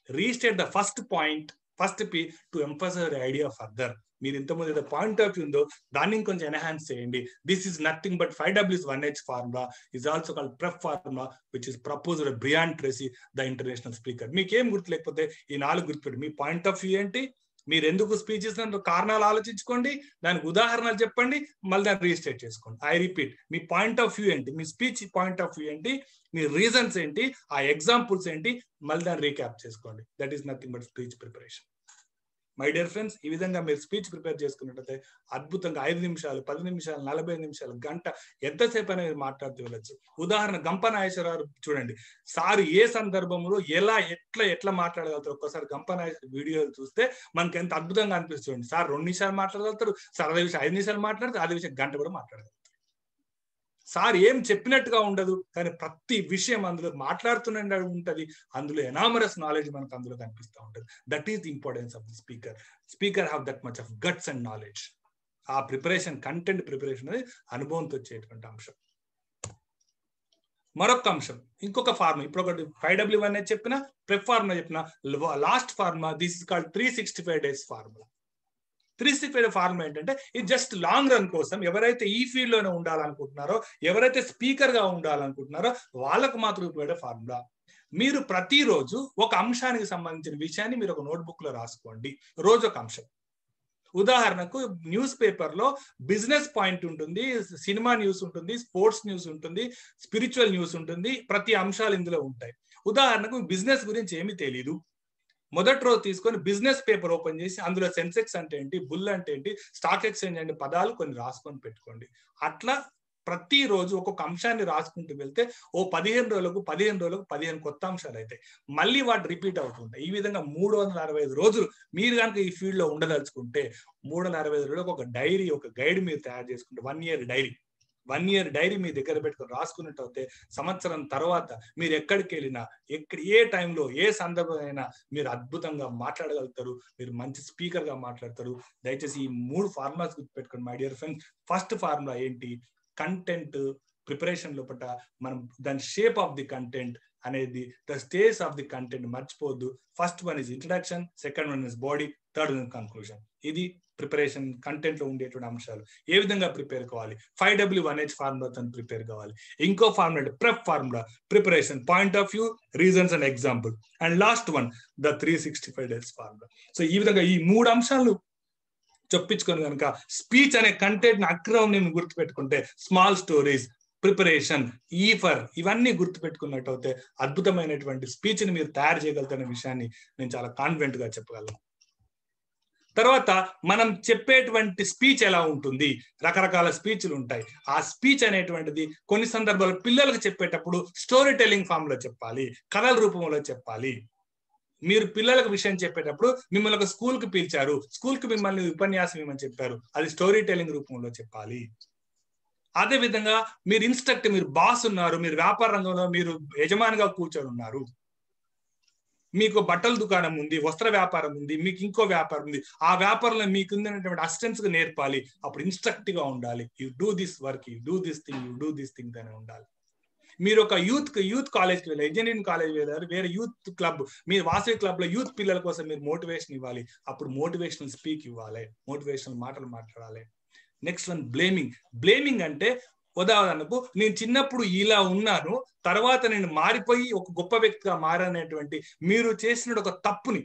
Restate the first point, first P, to emphasize the idea further. మీరు ఇంతకుముందు ఏదో పాయింట్ ఆఫ్ వ్యూ ఉందో దాన్ని కొంచెం ఎన్హాన్స్ చేయండి. This is nothing but 5W1H formula is also called prep formula, which is proposed by Brian Tracy, the international speaker. మీకేం గుర్తు లేకపోతే ఈ 4 గుర్తుపెట్టి, మీ పాయింట్ ఆఫ్ వ్యూ ఏంటి, మీరు ఎందుకు స్పీచ్ ఇస్తున్న కారణాలు ఆలోచించుకోండి, దానికి ఉదాహరణలు చెప్పండి, మళ్ళీ దాన్ని రీస్టేట్ చేసుకోండి. I repeat, me point of view ఏంటి, మీ స్పీచ్ పాయింట్ ఆఫ్ వ్యూ ఏంటి, మీ రీజన్స్ ఏంటి, ఆ ఎగ్జాంపుల్స్ ఏంటి, మళ్ళీ దాన్ని రీక్యాప్ చేసుకోండి. That is nothing but speech preparation. My dear friends, ఈ విధంగా మీరు స్పీచ్ ప్రిపేర్ చేసుకున్నట్టయితే అద్భుతంగా 5 నిమిషాలు, 10 నిమిషాలు, 45 నిమిషాలు, గంట, ఎంతసేపు అనేది మాట్లాడుతూ వెళ్ళచ్చు. ఉదాహరణ గంప నాగేశ్వరరావు చూడండి, సార్ ఏ సందర్భంలో ఎట్లా మాట్లాడగలుగుతారు. ఒక్కసారి గంప నాగేశ్వర వీడియోలు చూస్తే మనకి ఎంత అద్భుతంగా అనిపిస్తుంది. సార్ 2 నిమిషాలు మాట్లాడగలుగుతారు, సార్ అదే విషయం 5 నిమిషాలు మాట్లాడతారు, అదే విషయం గంట కూడా మాట్లాడగలుగుతారు. సార్ ఏం చెప్పినట్టుగా ఉండదు, కానీ ప్రతి విషయం అందులో మాట్లాడుతున్న ఉంటది. అందులో ఎనామరస్ నాలెడ్జ్ మనకు అందులో కనిపిస్తూ ఉంటుంది. That is the importance of the speaker. Speaker have that much of guts and knowledge. ఆ ప్రిపరేషన్, కంటెంట్ ప్రిపరేషన్ అనేది అనుభవంతో వచ్చేటువంటి అంశం. మరొక అంశం, ఇంకొక ఫార్ములా. ఇప్పుడు ఒకటి 5W1H చెప్పిన, ప్రెప్ ఫార్ములా చెప్పిన, last formula this is called 365 days formula. 365 formula ఏంటంటే, ఇది జస్ట్ లాంగ్ రన్ కోసం ఎవరైతే ఈ ఫీల్డ్ లోనే ఉండాలనుకుంటున్నారో, ఎవరైతే స్పీకర్ గా ఉండాలనుకుంటున్నారో వాళ్ళకు మాత్రం ఉపయోగపడే ఫార్ములా. మీరు ప్రతిరోజు ఒక అంశానికి సంబంధించిన విషయాన్ని మీరు ఒక నోట్బుక్ లో రాసుకోండి. రోజు ఒక అంశం. ఉదాహరణకు న్యూస్ పేపర్ లో బిజినెస్ పాయింట్ ఉంటుంది, సినిమా న్యూస్ ఉంటుంది, స్పోర్ట్స్ న్యూస్ ఉంటుంది, స్పిరిచువల్ న్యూస్ ఉంటుంది. ప్రతి అంశాలు ఇందులో ఉంటాయి. ఉదాహరణకు బిజినెస్ గురించి ఏమీ తెలియదు, మొదటి రోజు తీసుకొని బిజినెస్ పేపర్ ఓపెన్ చేసి అందులో సెన్సెక్స్ అంటే ఏంటి, బుల్ అంటే ఏంటి, స్టాక్ ఎక్స్చేంజ్ అంటే పదాలు కొన్ని రాసుకొని పెట్టుకోండి. అట్లా ప్రతిరోజు ఒక్కొక్క అంశాన్ని రాసుకుంటూ వెళ్తే ఓ 15 రోజులకు 15 కొత్త అంశాలు అయితే మళ్ళీ వాటి రిపీట్ అవుతుంటాయి. ఈ విధంగా 365 రోజులు మీరు కనుక ఈ ఫీల్డ్ లో ఉండదలుచుకుంటే 365 రోజులకు ఒక డైరీ, ఒక గైడ్ మీరు తయారు చేసుకుంటే 1 year డైరీ, 1 year డైరీ మీ దగ్గర పెట్టుకొని రాసుకున్నట్టు అయితే సంవత్సరం తర్వాత మీరు ఎక్కడికి వెళ్ళినా, ఏ టైంలో, ఏ సందర్భమైనా మీరు అద్భుతంగా మాట్లాడగలుగుతారు, మీరు మంచి స్పీకర్ గా మాట్లాడతారు. దయచేసి ఈ 3 ఫార్ములాస్ గుర్తుపెట్టుకోండి my dear friends. First formula ఏంటి? కంటెంట్ ప్రిపరేషన్ లోపల మనం దాని షేప్ ఆఫ్ ది కంటెంట్ అనేది, the stage of the content మర్చిపోవద్దు. First one is introduction, second one is body, third one conclusion. ఇది ప్రిపరేషన్ కంటెంట్ లో ఉండేటువంటి అంశాలు. ఏ విధంగా ప్రిపేర్ కావాలి? 5W1H ఫార్ములాతో ప్రిపేర్ కావాలి. ఇంకో formula prep formula, preparation, point of view, reasons and example. And last one the 365 days formula. So ఈ విధంగా ఈ 3 అంశాలు చొప్పించుకొని కనుక స్పీచ్ అనే కంటెంట్ అక్రమం గుర్తుపెట్టుకుంటే, స్మాల్ స్టోరీస్, ప్రిపరేషన్, ఈఫర్, ఇవన్నీ గుర్తుపెట్టుకున్నట్టు అయితే అద్భుతమైనటువంటి స్పీచ్ ని మీరు తయారు చేయగలుగుతున్న విషయాన్ని నేను చాలా కాన్ఫిడెంట్ గా చెప్పగలను. తర్వాత మనం చెప్పేటువంటి స్పీచ్ ఎలా ఉంటుంది? రకరకాల స్పీచ్లు ఉంటాయి. ఆ స్పీచ్ అనేటువంటిది కొన్ని సందర్భాల్లో పిల్లలకు చెప్పేటప్పుడు స్టోరీ టెల్లింగ్ ఫామ్ లో చెప్పాలి, కథల రూపంలో చెప్పాలి. మీరు పిల్లలకు విషయం చెప్పేటప్పుడు మిమ్మల్ని ఒక స్కూల్ కి పిలిచారు, స్కూల్ కి మిమ్మల్ని ఉపన్యాసం ఇవ్వమని చెప్పారు, అది స్టోరీ టెల్లింగ్ రూపంలో చెప్పాలి. అదే విధంగా మీరు బాస్ ఉన్నారు, మీరు వ్యాపార రంగంలో మీరు యజమానిగా కూర్చొని ఉన్నారు, మీకు బట్టల దుకాణం ఉంది, వస్త్ర వ్యాపారం ఉంది, మీకు ఇంకో వ్యాపారం ఉంది, ఆ వ్యాపారంలో మీకు అసిస్టెంట్స్ గా నేర్పాలి. అప్పుడు ఇన్స్ట్రక్ట్ గా ఉండాలి. You do this work, you do this thing, you do this thing అని ఉండాలి. మీరు ఒక యూత్ కాలేజ్కి వెళ్ళారు, ఇంజనీరింగ్ కాలేజ్ వెళ్ళారు, వేరే యూత్ క్లబ్, మీ వాసవి క్లబ్ లో యూత్ పిల్లల కోసం మీరు మోటివేషన్ ఇవ్వాలి. అప్పుడు మోటివేషనల్ స్పీక్ ఇవ్వాలి, మోటివేషనల్ మాటలు మాట్లాడాలి. నెక్స్ట్ వన్ బ్లేమింగ్ అంటే ఉదాహరణకు నేను చిన్నప్పుడు ఇలా ఉన్నాను, తర్వాత నేను మారిపోయి ఒక గొప్ప వ్యక్తిగా మారనేటువంటి మీరు చేసిన ఒక తప్పుని,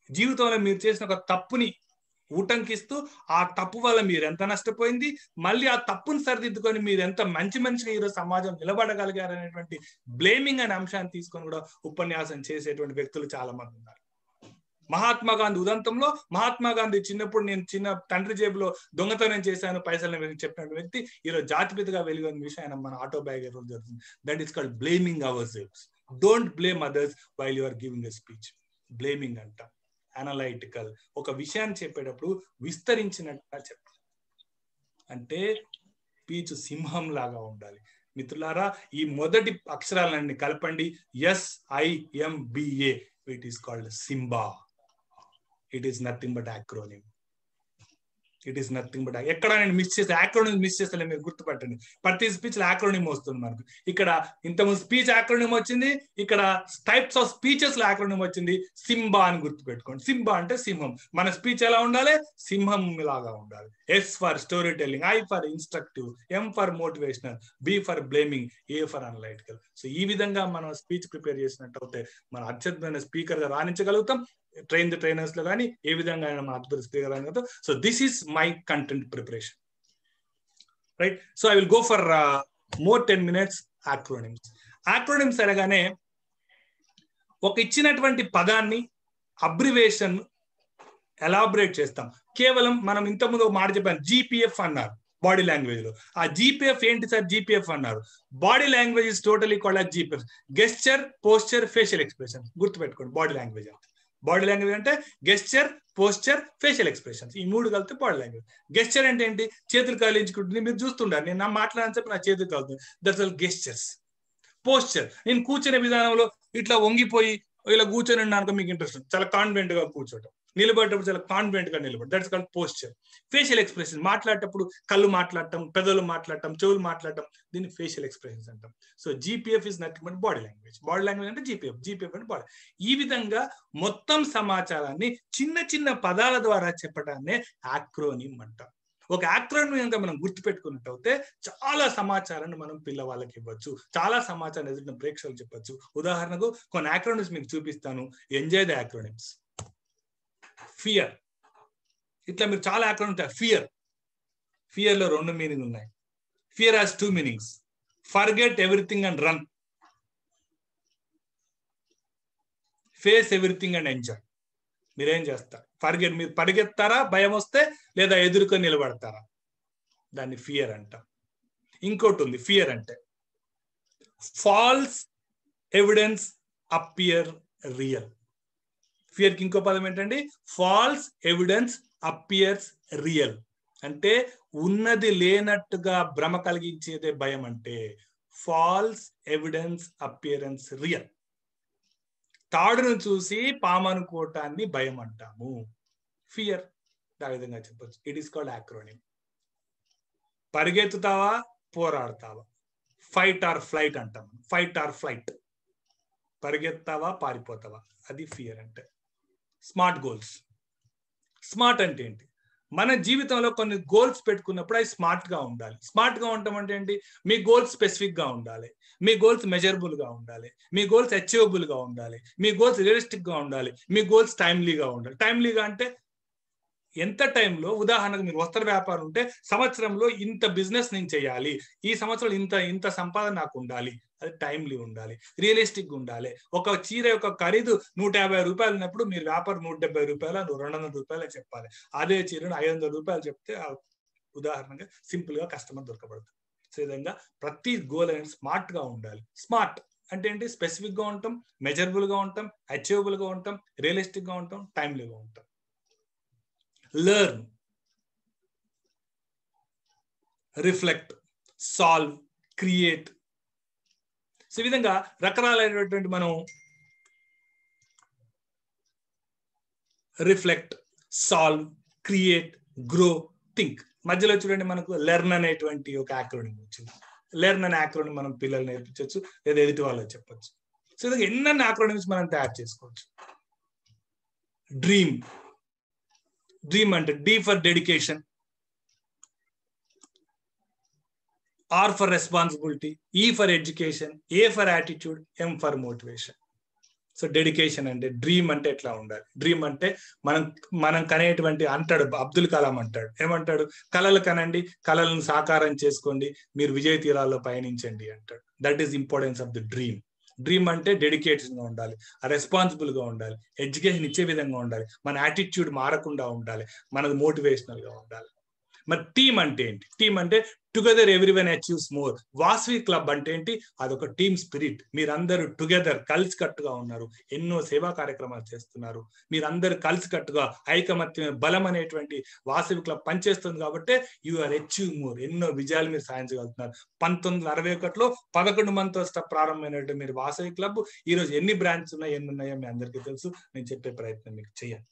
జీవితంలో మీరు చేసిన ఒక తప్పుని ఉటంకిస్తూ ఆ తప్పు వల్ల మీరు ఎంత నష్టపోయింది, మళ్ళీ ఆ తప్పును సరిదిద్దుకొని మీరు ఎంత మంచిగా ఈరోజు సమాజం నిలబడగలిగారనేటువంటి బ్లేమింగ్ అనే అంశాన్ని తీసుకొని కూడా ఉపన్యాసం చేసేటువంటి వ్యక్తులు చాలా మంది ఉన్నారు. మహాత్మా గాంధీ ఉదంతంలో మహాత్మా గాంధీ చిన్నప్పుడు నేను తండ్రి జేబులో దొంగతనం చేశాను పైసలు చెప్పిన వ్యక్తి ఈరోజు జాతిపితగా వెలుగున్న విషయం మన ఆటోబయోగ్రఫీ జరుగుతుంది. That is called blaming ourselves. Don't blame others while you are giving a speech. Blaming అంట అనలైటికల్, ఒక విషయాన్ని చెప్పేటప్పుడు విస్తరించినట్టుగా చెప్పాలి. అంటే స్పీచ్ సింహం లాగా ఉండాలి. మిత్రులారా, ఈ మొదటి అక్షరాలన్నీ కలపండి. SIMBA, it is called Simba. It is nothing but acronym. It is nothing but, ఎక్కడ నేను మిస్ చేస్తే మీరు గుర్తుపట్టండి. ప్రతి స్పీచ్ లో యాక్రోనిమ్ వస్తుంది మనకు. ఇక్కడ ఇంతకుముందు స్పీచ్ యాక్రోనిమ్ వచ్చింది, ఇక్కడ టైప్స్ ఆఫ్ స్పీచెస్ లో యాక్రోనిమ్ వచ్చింది. సింబా అని గుర్తుపెట్టుకోండి. సింబా అంటే సింహం. మన స్పీచ్ ఎలా ఉండాలి? సింహం లాగా ఉండాలి. S for story telling, I for instructive, M for motivational, B for blaming, A for analytical. So ఈ విధంగా మనం స్పీచ్ ప్రిపేర్ చేసినట్టు అయితే మనం అత్యద్భుతమైన స్పీకర్ గా రాణించగలుగుతాం. ట్రైనర్స్ లో కానీ ఏ విధంగా మనం అద్భుత స్పీకర్ రాగలుగుతాం. So this is my content preparation, right? So I will go for more 10 minutes acronyms. Acronyms అనగానే ఒక ఇచ్చినటువంటి పదాన్ని అబ్రివేషన్ ఎలాబరేట్ చేస్తాం. కేవలం మనం ఇంతకుముందు ఒక మాట చెప్పాను, GPF అన్నారు బాడీ లాంగ్వేజ్ లో. ఆ GPF ఏంటి సార్? GPF అన్నారు, body language is totally called as GPF, gesture, posture, facial expression. గుర్తుపెట్టుకోండి, బాడీ లాంగ్వేజ్ అంటే. బాడీ లాంగ్వేజ్ అంటే గెస్చర్, పోస్చర్, ఫేషియల్ ఎక్స్ప్రెషన్స్, ఈ 3 కలిపితే బాడీ లాంగ్వేజ్. గెస్చర్ అంటే ఏంటి? చేతులు కాలించుకుంటుంది, మీరు చూస్తుండారు, నేను నా మాట్లాడని చెప్పి నా చేతులు కాలుతుంది, దట్స్ ఆల్ గెస్చర్స్. పోస్చర్, నేను కూర్చునే విధానంలో ఇట్లా వంగిపోయి ఇలా కూర్చొని ఉన్నానుకో మీకు ఇంట్రెస్ట్, చాలా కాన్ఫిడెంట్ గా కూర్చోటం, నిలబడేటప్పుడు చాలా కాన్ఫిడెంట్ గా నిలబడి, that's called posture. Facial expression, మాట్లాడేటప్పుడు కళ్ళు మాట్లాడటం, పెదవులు మాట్లాడటం, చెవులు మాట్లాడటం, దీన్ని ఫేషియల్ ఎక్స్ప్రెషన్స్ అంటాం. So GPF is nothing but body language. Body language అంటే GPF అంటే బాడీ. ఈ విధంగా మొత్తం సమాచారాన్ని చిన్న పదాల ద్వారా చెప్పడాన్నే యాక్రోనిమ్ అంటాం. ఒక యాక్రోనిమ్ కనుక మనం గుర్తుపెట్టుకున్నట్టయితే చాలా సమాచారాన్ని మనం పిల్లవాళ్ళకి ఇవ్వచ్చు, చాలా సమాచారం ఎదుటి ప్రేక్షకులు చెప్పచ్చు. ఉదాహరణకు కొన్ని యాక్రోనిమ్స్ మీకు చూపిస్తాను. Enjoy the acronyms. ఫియర్, ఇట్లా మీరు చాలా యాక్రోనిమ్స్ ఉంటాయి. ఫియర్ లో 2 మీనింగ్ ఉన్నాయి. Fear has 2 meanings. Forget everything and run, face everything and enjoy. మీరేం చేస్తారు? మీరు పరిగెత్తారా భయం వస్తే, లేదా ఎదుర్కొని నిలబడతారా? దాన్ని ఫియర్ అంటాం. ఇంకోటి ఉంది ఫియర్ అంటే falls evidence appear real. Fear కి ఇంకో పదం ఏంటండి? Falls evidence appears real. అంటే ఉన్నది లేనట్టుగా భ్రమ కలిగించేదే భయం అంటే ఫాల్స్ ఎవిడెన్స్ అపియరెన్స్ రియల్. తాడును చూసి పాము అనుకోవటాన్ని భయం అంటాము, ఫియర్. ఆ విధంగా చెప్పొచ్చు. It is called acronym. పరిగెత్తుతావా పోరాడతావా, ఫైట్ ఆర్ ఫ్లైట్ అంటాం. ఫైట్ ఆర్ ఫ్లైట్, పరిగెత్తావా పారిపోతావా, అది ఫియర్ అంటే. Smart goals. స్మార్ట్ అంటే ఏంటి? మన జీవితంలో కొన్ని గోల్స్ పెట్టుకున్నప్పుడు అవి స్మార్ట్ గా ఉండాలి. స్మార్ట్ గా ఉండటం అంటే ఏంటి? మీ గోల్స్ స్పెసిఫిక్ గా ఉండాలి, మీ గోల్స్ మెజరబుల్ గా ఉండాలి, మీ గోల్స్ అచీవబుల్ గా ఉండాలి, మీ గోల్స్ రియలిస్టిక్ గా ఉండాలి, మీ గోల్స్ టైమ్లీగా ఉండాలి. టైమ్లీగా అంటే ఎంత టైంలో, ఉదాహరణకు మీరు వస్త్ర వ్యాపారం ఉంటే సంవత్సరంలో ఇంత బిజినెస్ నేను చేయాలి, ఈ సంవత్సరం ఇంత సంపాదన నాకు ఉండాలి, అది టైమ్లీ ఉండాలి, రియలిస్టిక్ ఉండాలి. ఒక చీర యొక్క ఖరీదు 150 రూపాయలు ఉన్నప్పుడు మీరు వ్యాపారం 170 రూపాయలు 200 రూపాయలు చెప్పాలి. అదే చీరను 500 రూపాయలు చెప్తే ఉదాహరణగా సింపుల్ గా కస్టమర్ దొరకబడుతుంది. సో ఈ విధంగా ప్రతి గోల్ అనేది స్మార్ట్ గా ఉండాలి. స్మార్ట్ అంటే ఏంటి? స్పెసిఫిక్ గా ఉంటాం, మెజరబుల్ గా ఉంటాం, అచీవబుల్ గా ఉంటాం, రియలిస్టిక్ గా ఉంటాం, టైమ్లీగా ఉంటాం. Learn, reflect, solve, create. So ఈ విధంగా రకరకాలైనటువంటి మనం reflect, solve, create, grow, think. మధ్యలో చూడండి మనకు లెర్న్ అనేటువంటి ఒక యాక్రోనిమ్ వచ్చింది. లెర్న్ అనే యాక్రోనిమ్ మనం పిల్లలు నేర్పించవచ్చు, లేదా ఎదుటి వాళ్ళకి చెప్పచ్చు. సో ఈ విధంగా ఎన్నెన్ని యాక్రోనిమ్స్ మనం తయారు చేసుకోవచ్చు. డ్రీమ్. డ్రీమ్ అంటే D for dedication, R for responsibility, E for education, A for attitude, M for motivation. So dedication అంటే, డ్రీమ్ అంటే ఎట్లా ఉండాలి? డ్రీమ్ అంటే మనం కనేటువంటి, అంటాడు అబ్దుల్ కలాం అంటాడు, ఏమంటాడు? కళలు కనండి, కళలను సాకారం చేసుకోండి, మీరు విజయ తీరాల్లో పయనించండి అంటాడు. That is importance of the dream. Dream అంటే డెడికేషన్ గా ఉండాలి, రెస్పాన్సిబుల్ గా ఉండాలి, ఎడ్యుకేషన్ ఇచ్చే విధంగా ఉండాలి, మన యాటిట్యూడ్ మారకుండా ఉండాలి, మనది మోటివేషనల్ గా ఉండాలి. మరి టీమ్ అంటే ఏంటి? టీమ్ అంటే together everyone achieves more. Vasavi club అంటే ఏంటి? అదొక టీమ్ స్పిరిట్. మీరందరూ టుగెదర్ కలిసి కట్టుగా ఉన్నారు, ఎన్నో సేవా కార్యక్రమాలు చేస్తున్నారు, మీరందరూ కలిసి కట్టుగా ఐకమత్యమే బలం అనేటువంటి వాసవి క్లబ్ పనిచేస్తుంది. కాబట్టి యు ఆర్ అచీవ్ మోర్, ఎన్నో విజయాలు మీరు సాధించగలుగుతున్నారు. 1961లో 11 మందితో ప్రారంభమైనటువంటి మీరు వాసవి క్లబ్ ఈ రోజు ఎన్ని బ్రాంచెస్ ఉన్నాయి, ఎన్ని ఉన్నాయో మీ అందరికీ తెలుసు. నేను చెప్పే ప్రయత్నం మీకు చేయాలి.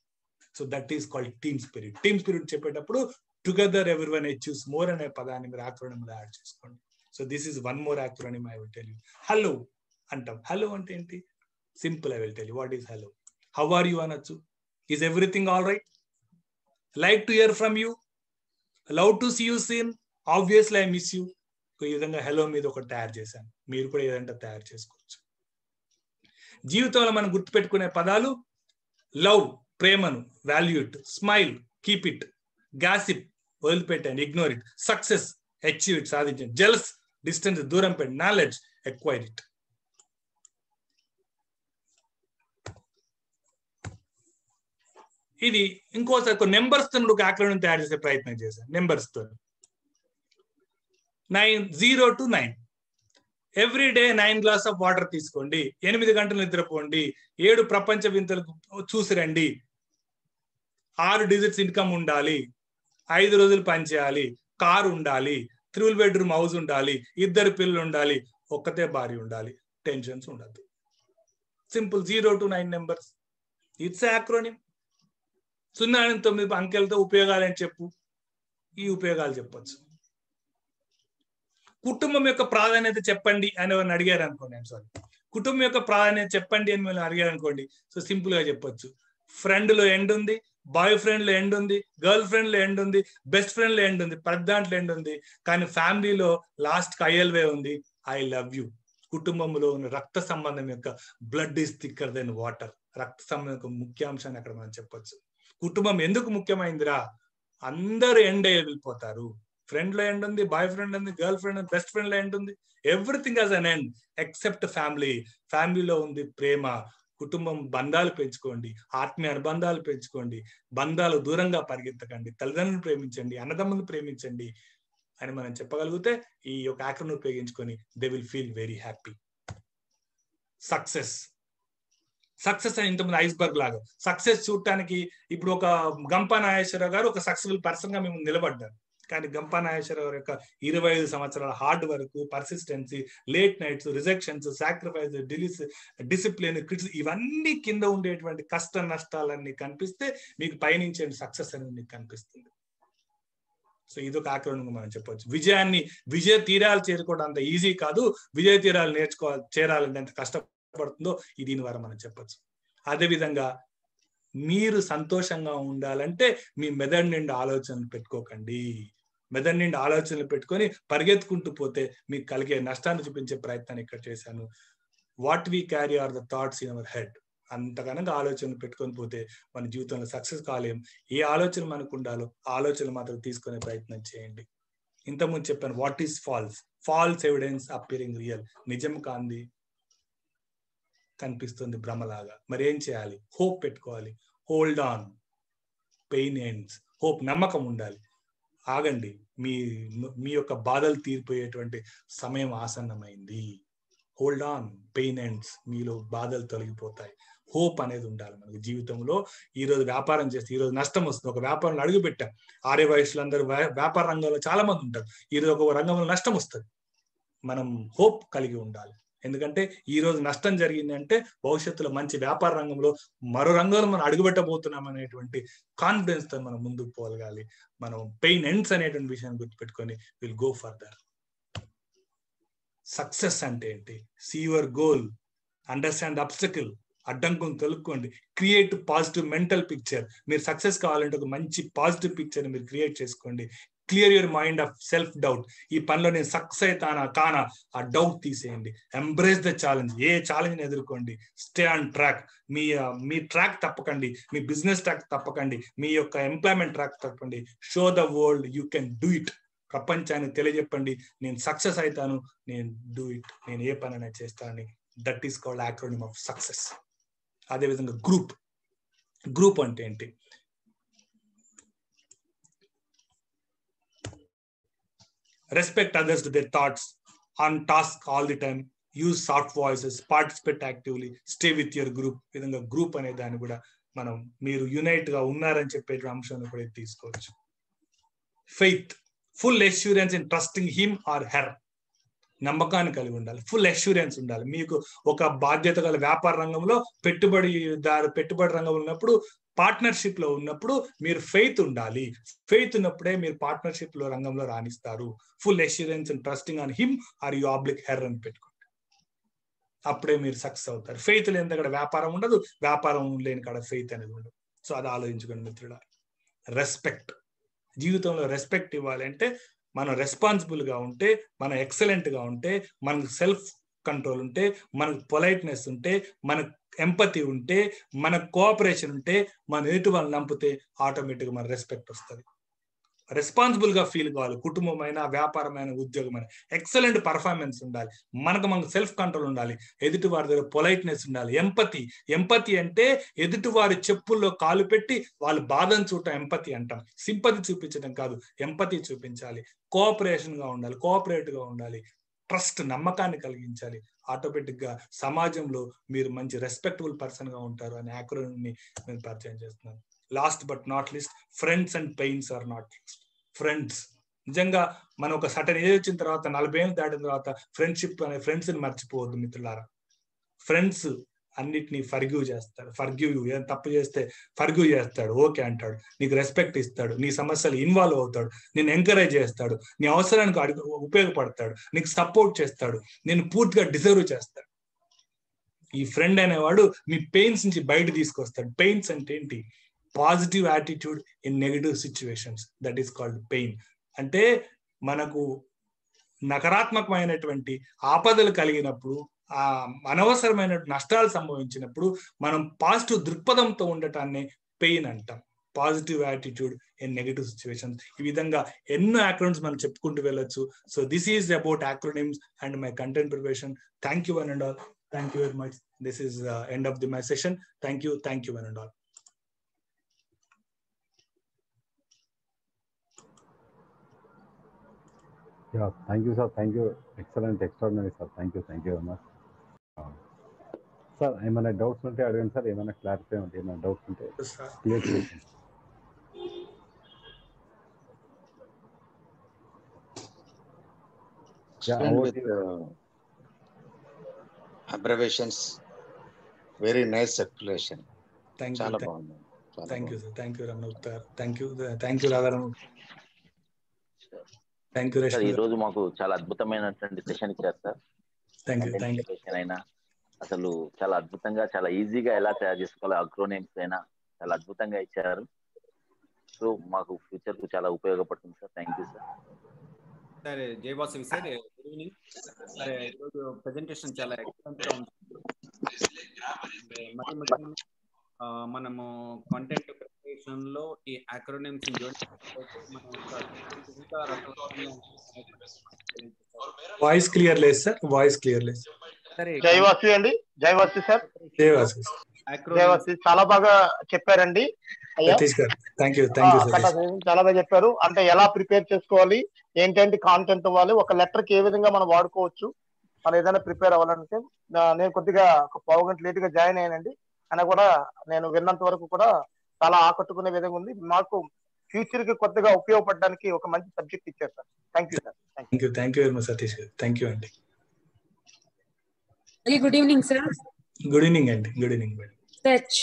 So that is called team spirit. Team spirit చెప్పేటప్పుడు టుగెదర్ ఎవ్రీవన్ అచీవ్స్ మోర్ అనే పదాన్ని మీరు యాక్రోనిమ్ లో యాడ్ చేసుకోండి. So this is one more acronym I will tell you. Hello అంటాం. హలో అంటే ఏంటి? Simple. I will tell you what is hello. How are you అనొచ్చు, is everything all right, like to hear from you, love to see you seen, obviously I miss you. ఈ విధంగా hello మీద ఒకటి తయారు చేశాను, మీరు కూడా ఏదంటే తయారు చేసుకోవచ్చు. జీవితంలో మనం గుర్తుపెట్టుకునే పదాలు: లవ్, ప్రేమను, value it, smile, keep it, gossip, వదిలిపెట్టండి, ignore it, success, achieve it, సాధించండి, జెలస్, డిస్టెన్స్, దూరం పెట్టి, నాలెడ్జ్, ఎక్వైర్ ఇట్. ఇది ఇంకోసారి కొన్ని నెంబర్స్ తో ఒక యాక్రోనిమ్ తయారు చేసే ప్రయత్నం చేశాను. నెంబర్స్ తో 9 0 to 9. Every day 9 glass of water తీసుకోండి, 8 గంటలు నిద్రపోండి, 7 ప్రపంచ వింతలకు చూసి రండి, 6 డిజిట్స్ ఇన్కమ్ ఉండాలి, 5 రోజులు పని చేయాలి, కారు ఉండాలి, 3 బెడ్రూమ్ హౌస్ ఉండాలి, 2 పిల్లలు ఉండాలి, ఒక్కతే భార్య ఉండాలి, టెన్షన్స్ ఉండదు. Simple. 0 to 9 numbers. It's acronym. 0 నుంచి 9 అంకెలతో ఉపయోగాలు అని చెప్పు, ఈ ఉపయోగాలు చెప్పొచ్చు. కుటుంబం యొక్క ప్రాధాన్యత చెప్పండి అని ఎవరిని అడిగారు అనుకోండి, సారీ, కుటుంబం యొక్క ప్రాధాన్యత చెప్పండి అని మిమ్మల్ని అడిగారు అనుకోండి, సో సింపుల్ గా చెప్పొచ్చు. ఫ్రెండ్ లో ఎండ్ ఉంది, బాయ్ ఫ్రెండ్ లో ఎండ్ ఉంది, గర్ల్ ఫ్రెండ్ లో ఎండ్ ఉంది, బెస్ట్ ఫ్రెండ్ లో ఎండ్ ఉంది, ప్రతి దాంట్లో ఎండ్ ఉంది, కానీ ఫ్యామిలీలో లాస్ట్ ఐఎల్వే ఉంది, ఐ లవ్ యూ. కుటుంబంలో ఉన్న రక్త సంబంధం యొక్క blood is thicker then water. రక్త సంబంధం యొక్క ముఖ్యాంశాన్ని అక్కడ మనం చెప్పొచ్చు. కుటుంబం ఎందుకు ముఖ్యమైందిరా? అందరూ ఎండ్ అయ్యి వెళ్ళిపోతారు. ఫ్రెండ్ లో ఎండ్ ఉంది, బాయ్ ఫ్రెండ్ ఉంది, గర్ల్ ఫ్రెండ్ ఉంది, బెస్ట్ ఫ్రెండ్ లో ఎండ్ ఉంది, everything has an end except family. ఫ్యామిలీలో ఉంది ప్రేమ. కుటుంబం బంధాలు పెంచుకోండి, ఆత్మీయ అనుబంధాలు పెంచుకోండి, బంధాలు దూరంగా పరిగెత్తకండి, తల్లిదండ్రులు ప్రేమించండి, అన్నదమ్ములు ప్రేమించండి, అని మనం చెప్పగలిగితే ఈ యొక్క యాక్రోనిం ఉపయోగించుకొని they will feel very happy. Success అని ఇంతకుముందు ఐస్బర్గ్ లాగా సక్సెస్ చూడటానికి ఇప్పుడు ఒక గంపా నాగేశ్వరరావు గారు ఒక సక్సెస్ఫుల్ పర్సన్ గా మేము నిలబడ్డారు. కానీ గంపా నాగేశ్వరరావు గారి యొక్క 25 సంవత్సరాల hard work, persistency, late nights, rejections, sacrifice, discipline, ఇవన్నీ కింద ఉండేటువంటి కష్ట నష్టాలన్నీ కనిపిస్తే మీకు పైనుంచే సక్సెస్ అనేది మీకు కనిపిస్తుంది. సో ఇదొక ఆక్రోనిం మనం చెప్పొచ్చు. విజయ తీరాలు చేరుకోవడం అంత ఈజీ కాదు, విజయ తీరాలు చేరాలంటే ఎంత కష్టపడుతుందో దీని ద్వారా మనం చెప్పొచ్చు. అదేవిధంగా మీరు సంతోషంగా ఉండాలంటే మీ మెదడు నిండా ఆలోచనలు పెట్టుకోకండి. మెదడు నిండా ఆలోచనలు పెట్టుకొని పరిగెత్తుకుంటూ పోతే మీకు కలిగే నష్టాన్ని చూపించే ప్రయత్నాన్ని ఇక్కడ చేశాను. What we carry are the thoughts in our head. అంతకనగా ఆలోచనలు పెట్టుకొని పోతే మన జీవితంలో సక్సెస్ కాలేం. ఏ ఆలోచన మనకు ఉండాలో ఆలోచనలు మాత్రం తీసుకునే ప్రయత్నం చేయండి. ఇంతకుముందు చెప్పాను what is false evidence appearing real. నిజం కాంది కనిపిస్తుంది భ్రమలాగా. మరి ఏం చేయాలి? హోప్ పెట్టుకోవాలి. Hold on, pain ends. Hope, నమ్మకం ఉండాలి. ఆగండి, మీ యొక్క బాధలు తీరిపోయేటువంటి సమయం ఆసన్నమైంది. Hold on, pain ends. మీలో బాధలు తొలగిపోతాయి. హోప్ అనేది ఉండాలి మనకి జీవితంలో. ఈ రోజు వ్యాపారం చేస్తే ఈ రోజు నష్టం వస్తుంది. ఒక వ్యాపారంలో అడుగు పెట్టాం, ఆర్య వయసులందరూ వ్యాపార రంగంలో చాలా మంది ఉంటారు. ఈ రోజు ఒక రంగంలో నష్టం వస్తుంది. మనం హోప్ కలిగి ఉండాలి. ఎందుకంటే ఈ రోజు నష్టం జరిగింది అంటే భవిష్యత్తులో మంచి వ్యాపార రంగంలో మరో రంగంలో మనం అడుగుపెట్టబోతున్నాం అనేటువంటి కాన్ఫిడెన్స్ తో మనం ముందుకు పోగలగాలి. మనం పెయిన్ ఎండ్స్ అనేటువంటి విషయాన్ని గుర్తుపెట్టుకొని విల్ గో ఫర్దర్. సక్సెస్ అంటే ఏంటి? See your goal, understand obstacle. అడ్డంకుని తొలుక్కోండి. Create positive mental picture. మీరు సక్సెస్ కావాలంటే ఒక మంచి పాజిటివ్ పిక్చర్ మీరు క్రియేట్ చేసుకోండి. Clear your mind of self doubt. ఈ పనిలో నేను సక్సెస్ అవుతానా కానా ఆ డౌట్ తీసేయండి. Embrace the challenge. ఏ ఛాలెంజ్ ఎదుర్కోండి. Stay on track. మీ ట్రాక్ తప్పకండి. మీ బిజినెస్ ట్రాక్ తప్పకండి. మీ యొక్క ఎంప్లాయ్మెంట్ ట్రాక్ తప్పకండి. Show the world you can do it. ప్రపంచానికి తెలియజెప్పండి, నేను సక్సెస్ అవుతాను, నేను డూ ఇట్, నేను ఏ పనైనా చేస్తానని. That is called acronym of success. అదేవిధంగా గ్రూప్ అంటే ఏంటి? Respect others to their thoughts, on task all the time, use soft voices, participate actively, stay with your group. విధంగా గ్రూప్ అనే దాన్ని కూడా మనం మీరు యునైట్ గా ఉన్నారని చెప్పే అంశాన్ని కూడా తీసుకోవచ్చు. Faith, full assurance in trusting him or her. నమ్మకాన్ని కలిగి ఉండాలి. ఫుల్ అష్యూరెన్స్ ఉండాలి. మీకు ఒక బాధ్యత గల వ్యాపార రంగంలో పెట్టుబడి రంగంలో ఉన్నప్పుడు, పార్ట్నర్షిప్ లో ఉన్నప్పుడు మీరు ఫెయిత్ ఉండాలి. ఫెయిత్ ఉన్నప్పుడే మీరు పార్ట్నర్షిప్ లో రంగంలో రాణిస్తారు. Full assurance and trusting on him or you oblique her అని పెట్టుకోండి. అప్పుడే మీరు సక్సెస్ అవుతారు. ఫెయిత్ లేని అక్కడ వ్యాపారం ఉండదు, వ్యాపారం లేని కాడ ఫెయిత్ అనేది ఉండదు. సో అది ఆలోచించుకోండి మిత్రుడా. రెస్పెక్ట్. జీవితంలో రెస్పెక్ట్ ఇవ్వాలి అంటే మనం రెస్పాన్సిబుల్ గా ఉంటే, మనం ఎక్సలెంట్ గా ఉంటే, మనకు సెల్ఫ్ కంట్రోల్ ఉంటే, మనకు పొలైట్నెస్ ఉంటే, మనకు ఎంపతి ఉంటే, మనకు కోఆపరేషన్ ఉంటే, మన ఎదుటి వాళ్ళని నంపితే ఆటోమేటిక్ గా మన రెస్పెక్ట్ వస్తుంది. రెస్పాన్సిబుల్ గా ఫీల్ కావాలి. కుటుంబమైన, వ్యాపారమైన, ఉద్యోగమైన ఎక్సలెంట్ పర్ఫార్మెన్స్ ఉండాలి. మనకు సెల్ఫ్ కంట్రోల్ ఉండాలి. ఎదుటి వారి దగ్గర పొలైట్నెస్ ఉండాలి. ఎంపతి అంటే ఎదుటి వారి చెప్పుల్లో కాలు పెట్టి వాళ్ళ బాధను చూడటం ఎంపతి అంటాం. సింపతి చూపించడం కాదు, ఎంపతి చూపించాలి. కోఆపరేషన్ గా ఉండాలి, కోఆపరేట్ గా ఉండాలి. ట్రస్ట్, నమ్మకాన్ని కలిగించాలి. ఆటోమేటిక్ గా సమాజంలో మీరు మంచి రెస్పెక్టబుల్ పర్సన్ గా ఉంటారు అనే యాక్రోనిమ్ ని నేను పరిచయం చేస్తున్నాను. Last but not least, friends and pains are not least. Friends, నిజంగా మనం ఒక సటన్ ఏజ్ వచ్చిన తర్వాత, 40 ఏళ్ళు దాటిన తర్వాత ఫ్రెండ్షిప్ అనే ఫ్రెండ్స్ ని మర్చిపోవద్దు మిత్రులారా. ఫ్రెండ్స్ అన్నిటినీ ఫర్గివ్ చేస్తాడు. ఏదైనా తప్పు చేస్తే ఫర్గివ్ చేస్తాడు, ఓకే అంటాడు, నీకు రెస్పెక్ట్ ఇస్తాడు, నీ సమస్యలు ఇన్వాల్వ్ అవుతాడు, నేను ఎంకరేజ్ చేస్తాడు, నీ అవసరానికి ఉపయోగపడతాడు, నీకు సపోర్ట్ చేస్తాడు, నేను పూర్తిగా డిజర్వ్ చేస్తాడు. ఈ ఫ్రెండ్ అనేవాడు మీ పెయిన్స్ నుంచి బయట తీసుకొస్తాడు. పెయిన్స్ అంటే ఏంటి? Positive attitude in negative situations, that is called pain. అంటే మనకు నకారాత్మకమైనటువంటి ఆపదలు కలిగినప్పుడు, ఆ అనవసరమైన నష్టాలు సంభవించినప్పుడు మనం పాజిటివ్ దృక్పథంతో ఉండటాన్ని పెయిన్ అంటాం. Positive attitude in negative situations. ఈ విధంగా ఎన్నో యాక్రోనిమ్స్ మనం చెప్పుకుంటూ వెళ్ళొచ్చు. So this is about acronyms and my content preparation. Thank you one and all. Thank you very much. This is end of my session. Thank you one and all. Yeah, thank you, sir. Thank you. Excellent, extraordinary, sir. Thank you very much. Sir, ఏమైనా doubts ఉంటే అడగండి sir. ఏమైనా clarify ఉంటే, ఏమైనా doubts ఉంటే clear చేయండి. Explained with abbreviations. Very nice explanation. చాలా బాగుంది. Thank you sir. Thank you Ramana. Thank you Radharama. Thank you sir. ఈ రోజు మాకు చాలా అద్భుతమైనటువంటి సెషన్ ఇచ్చారు సార్. థ్యాంక్ అయినా అసలు చాలా అద్భుతంగా, చాలా ఈజీగా ఎలా తయారు చేసుకోవాలి అక్రోనేమ్స్ అయినా చాలా అద్భుతంగా ఇచ్చారు. సో మాకు ఫ్యూచర్ కు చాలా ఉపయోగపడుతుంది సార్. Thank you sir. సరే జయవాసవి సార్, గుడ్ ఈవినింగ్. సరే ఈరోజు ప్రెజెంటేషన్ చాలా ఎక్సలెంట్ గా ఉంది. మనము కంటెంట్ ప్రిపరేషన్ లో ఈ అక్రోనిమ్స్ వాయిస్ క్లియర్ లేదు సార్. వాయిస్ క్లియర్ లేదు. జయవాసి అండి. జయవాసి సార్. జయవాసి చాలా బాగా చెప్పారండి. చాలా బాగా చెప్పారు. అంటే ఎలా ప్రిపేర్ చేసుకోవాలి, ఏంటంటే కాంటెంట్ ఇవ్వాలి, ఒక లెటర్ కి ఏ విధంగా మనం వాడుకోవచ్చు, మనం ఏదైనా ప్రిపేర్ అవ్వాలంటే. నేను కొద్దిగా ఒక పావు గంట లేట్ గా జాయిన్ అయ్యానండి. అయినా కూడా నేను విన్నంత వరకు కూడా చాలా ఆకట్టుకునే విధంగా ఉంది. మాకు ఫ్యూచర్ కి కొద్దిగా ఉపయోగపడడానికి ఒక మంచి సబ్జెక్ట్ ఇచ్చారు sir. Thank you sir. Thank you very much Satish గారు. థ్యాంక్ యూ అండి. Good evening sir. Good evening అండి. Good evening madam.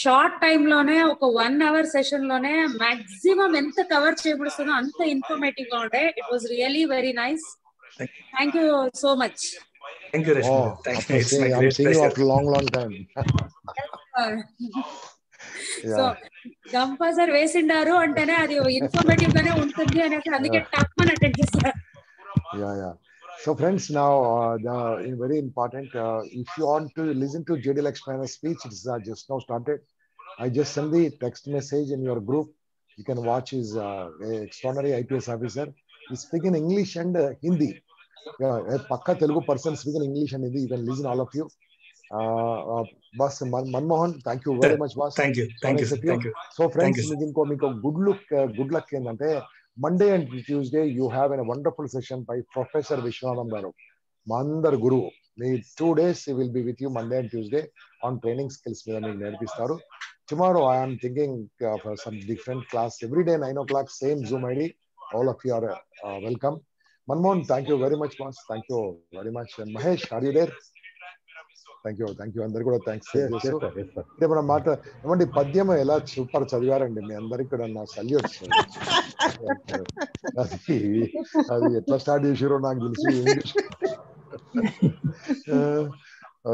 Short time లోనే ఒక 1 hour సెషన్ లోనే మాక్సిమం ఎంత కవర్ చేయబడుతుందో అంత ఇన్ఫర్మేటివ్ గా ఉండే. It was really very nice. Thank you so much. Thank you Rashmi. It's my great pleasure. After long time. So Gampa sir వేసిండారు అంటేనే అది ఇన్ఫర్మేటివ్ గానే ఉంటుంది అనేసి అందుకే టక్ అని అటెండ్ చేస్తారు. Yeah. So friends, now very important. If you want to listen to JDL explainer speech, it's just now started. I just send the text message in your group. You can watch his extraordinary IPS officer. He's speaking English and Hindi. Pakka Telugu person speaking English and Hindi. You can listen, all of you. Boss Manmohan, thank you very much, boss. Thank you. So friends, మీకు good luck ఏంటంటే Monday and Tuesday you have a wonderful session by Professor Vishwanathan garu. మా అందరి గురువు. మీ 2 days he will be with you, Monday and Tuesday, on training skills మీద మీకు నేర్పిస్తారు. Tomorrow I am thinking of some different class every day 9 o'clock, same Zoom ID. All of you are welcome. Manmohan, thank you very much, boss. Thank you very much. And Mahesh, are you there? Thank you. అందరు కూడా thanks. అంటే మన మాట ఏమంటే పద్యం ఎలా super చదివారండి. మీ అందరికి కూడా నా సల్యూట్స్. అది ఎట్లా స్టార్ట్ చేసారో నాకు తెలుసు. ఇంగ్లీష్.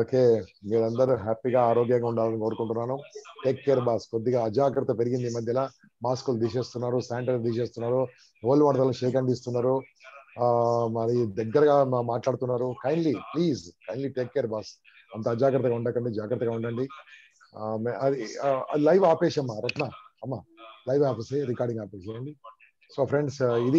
ఓకే, మీరందరూ హ్యాపీగా ఆరోగ్యంగా ఉండాలని కోరుకుంటున్నాను. Take care boss. కొద్దిగా అజాగ్రత్త పెరిగింది ఈ మధ్యలో. మాస్కులు తీసేస్తున్నారు, శానిటైజర్ తీసేస్తున్నారు, ఓళ్ళు వడదలు షేక్ హ్యాండ్ ఇస్తున్నారు, మరి దగ్గరగా మాట్లాడుతున్నారు. Please take care boss. అంత అజాగ్రత్తగా ఉండకండి, జాగ్రత్తగా ఉండండి. అది లైవ్ ఆపేసమ్మా రత్న, అమ్మ లైవ్ ఆపేసి రికార్డింగ్ ఆపేసేయండి. సో ఫ్రెండ్స్, ఇది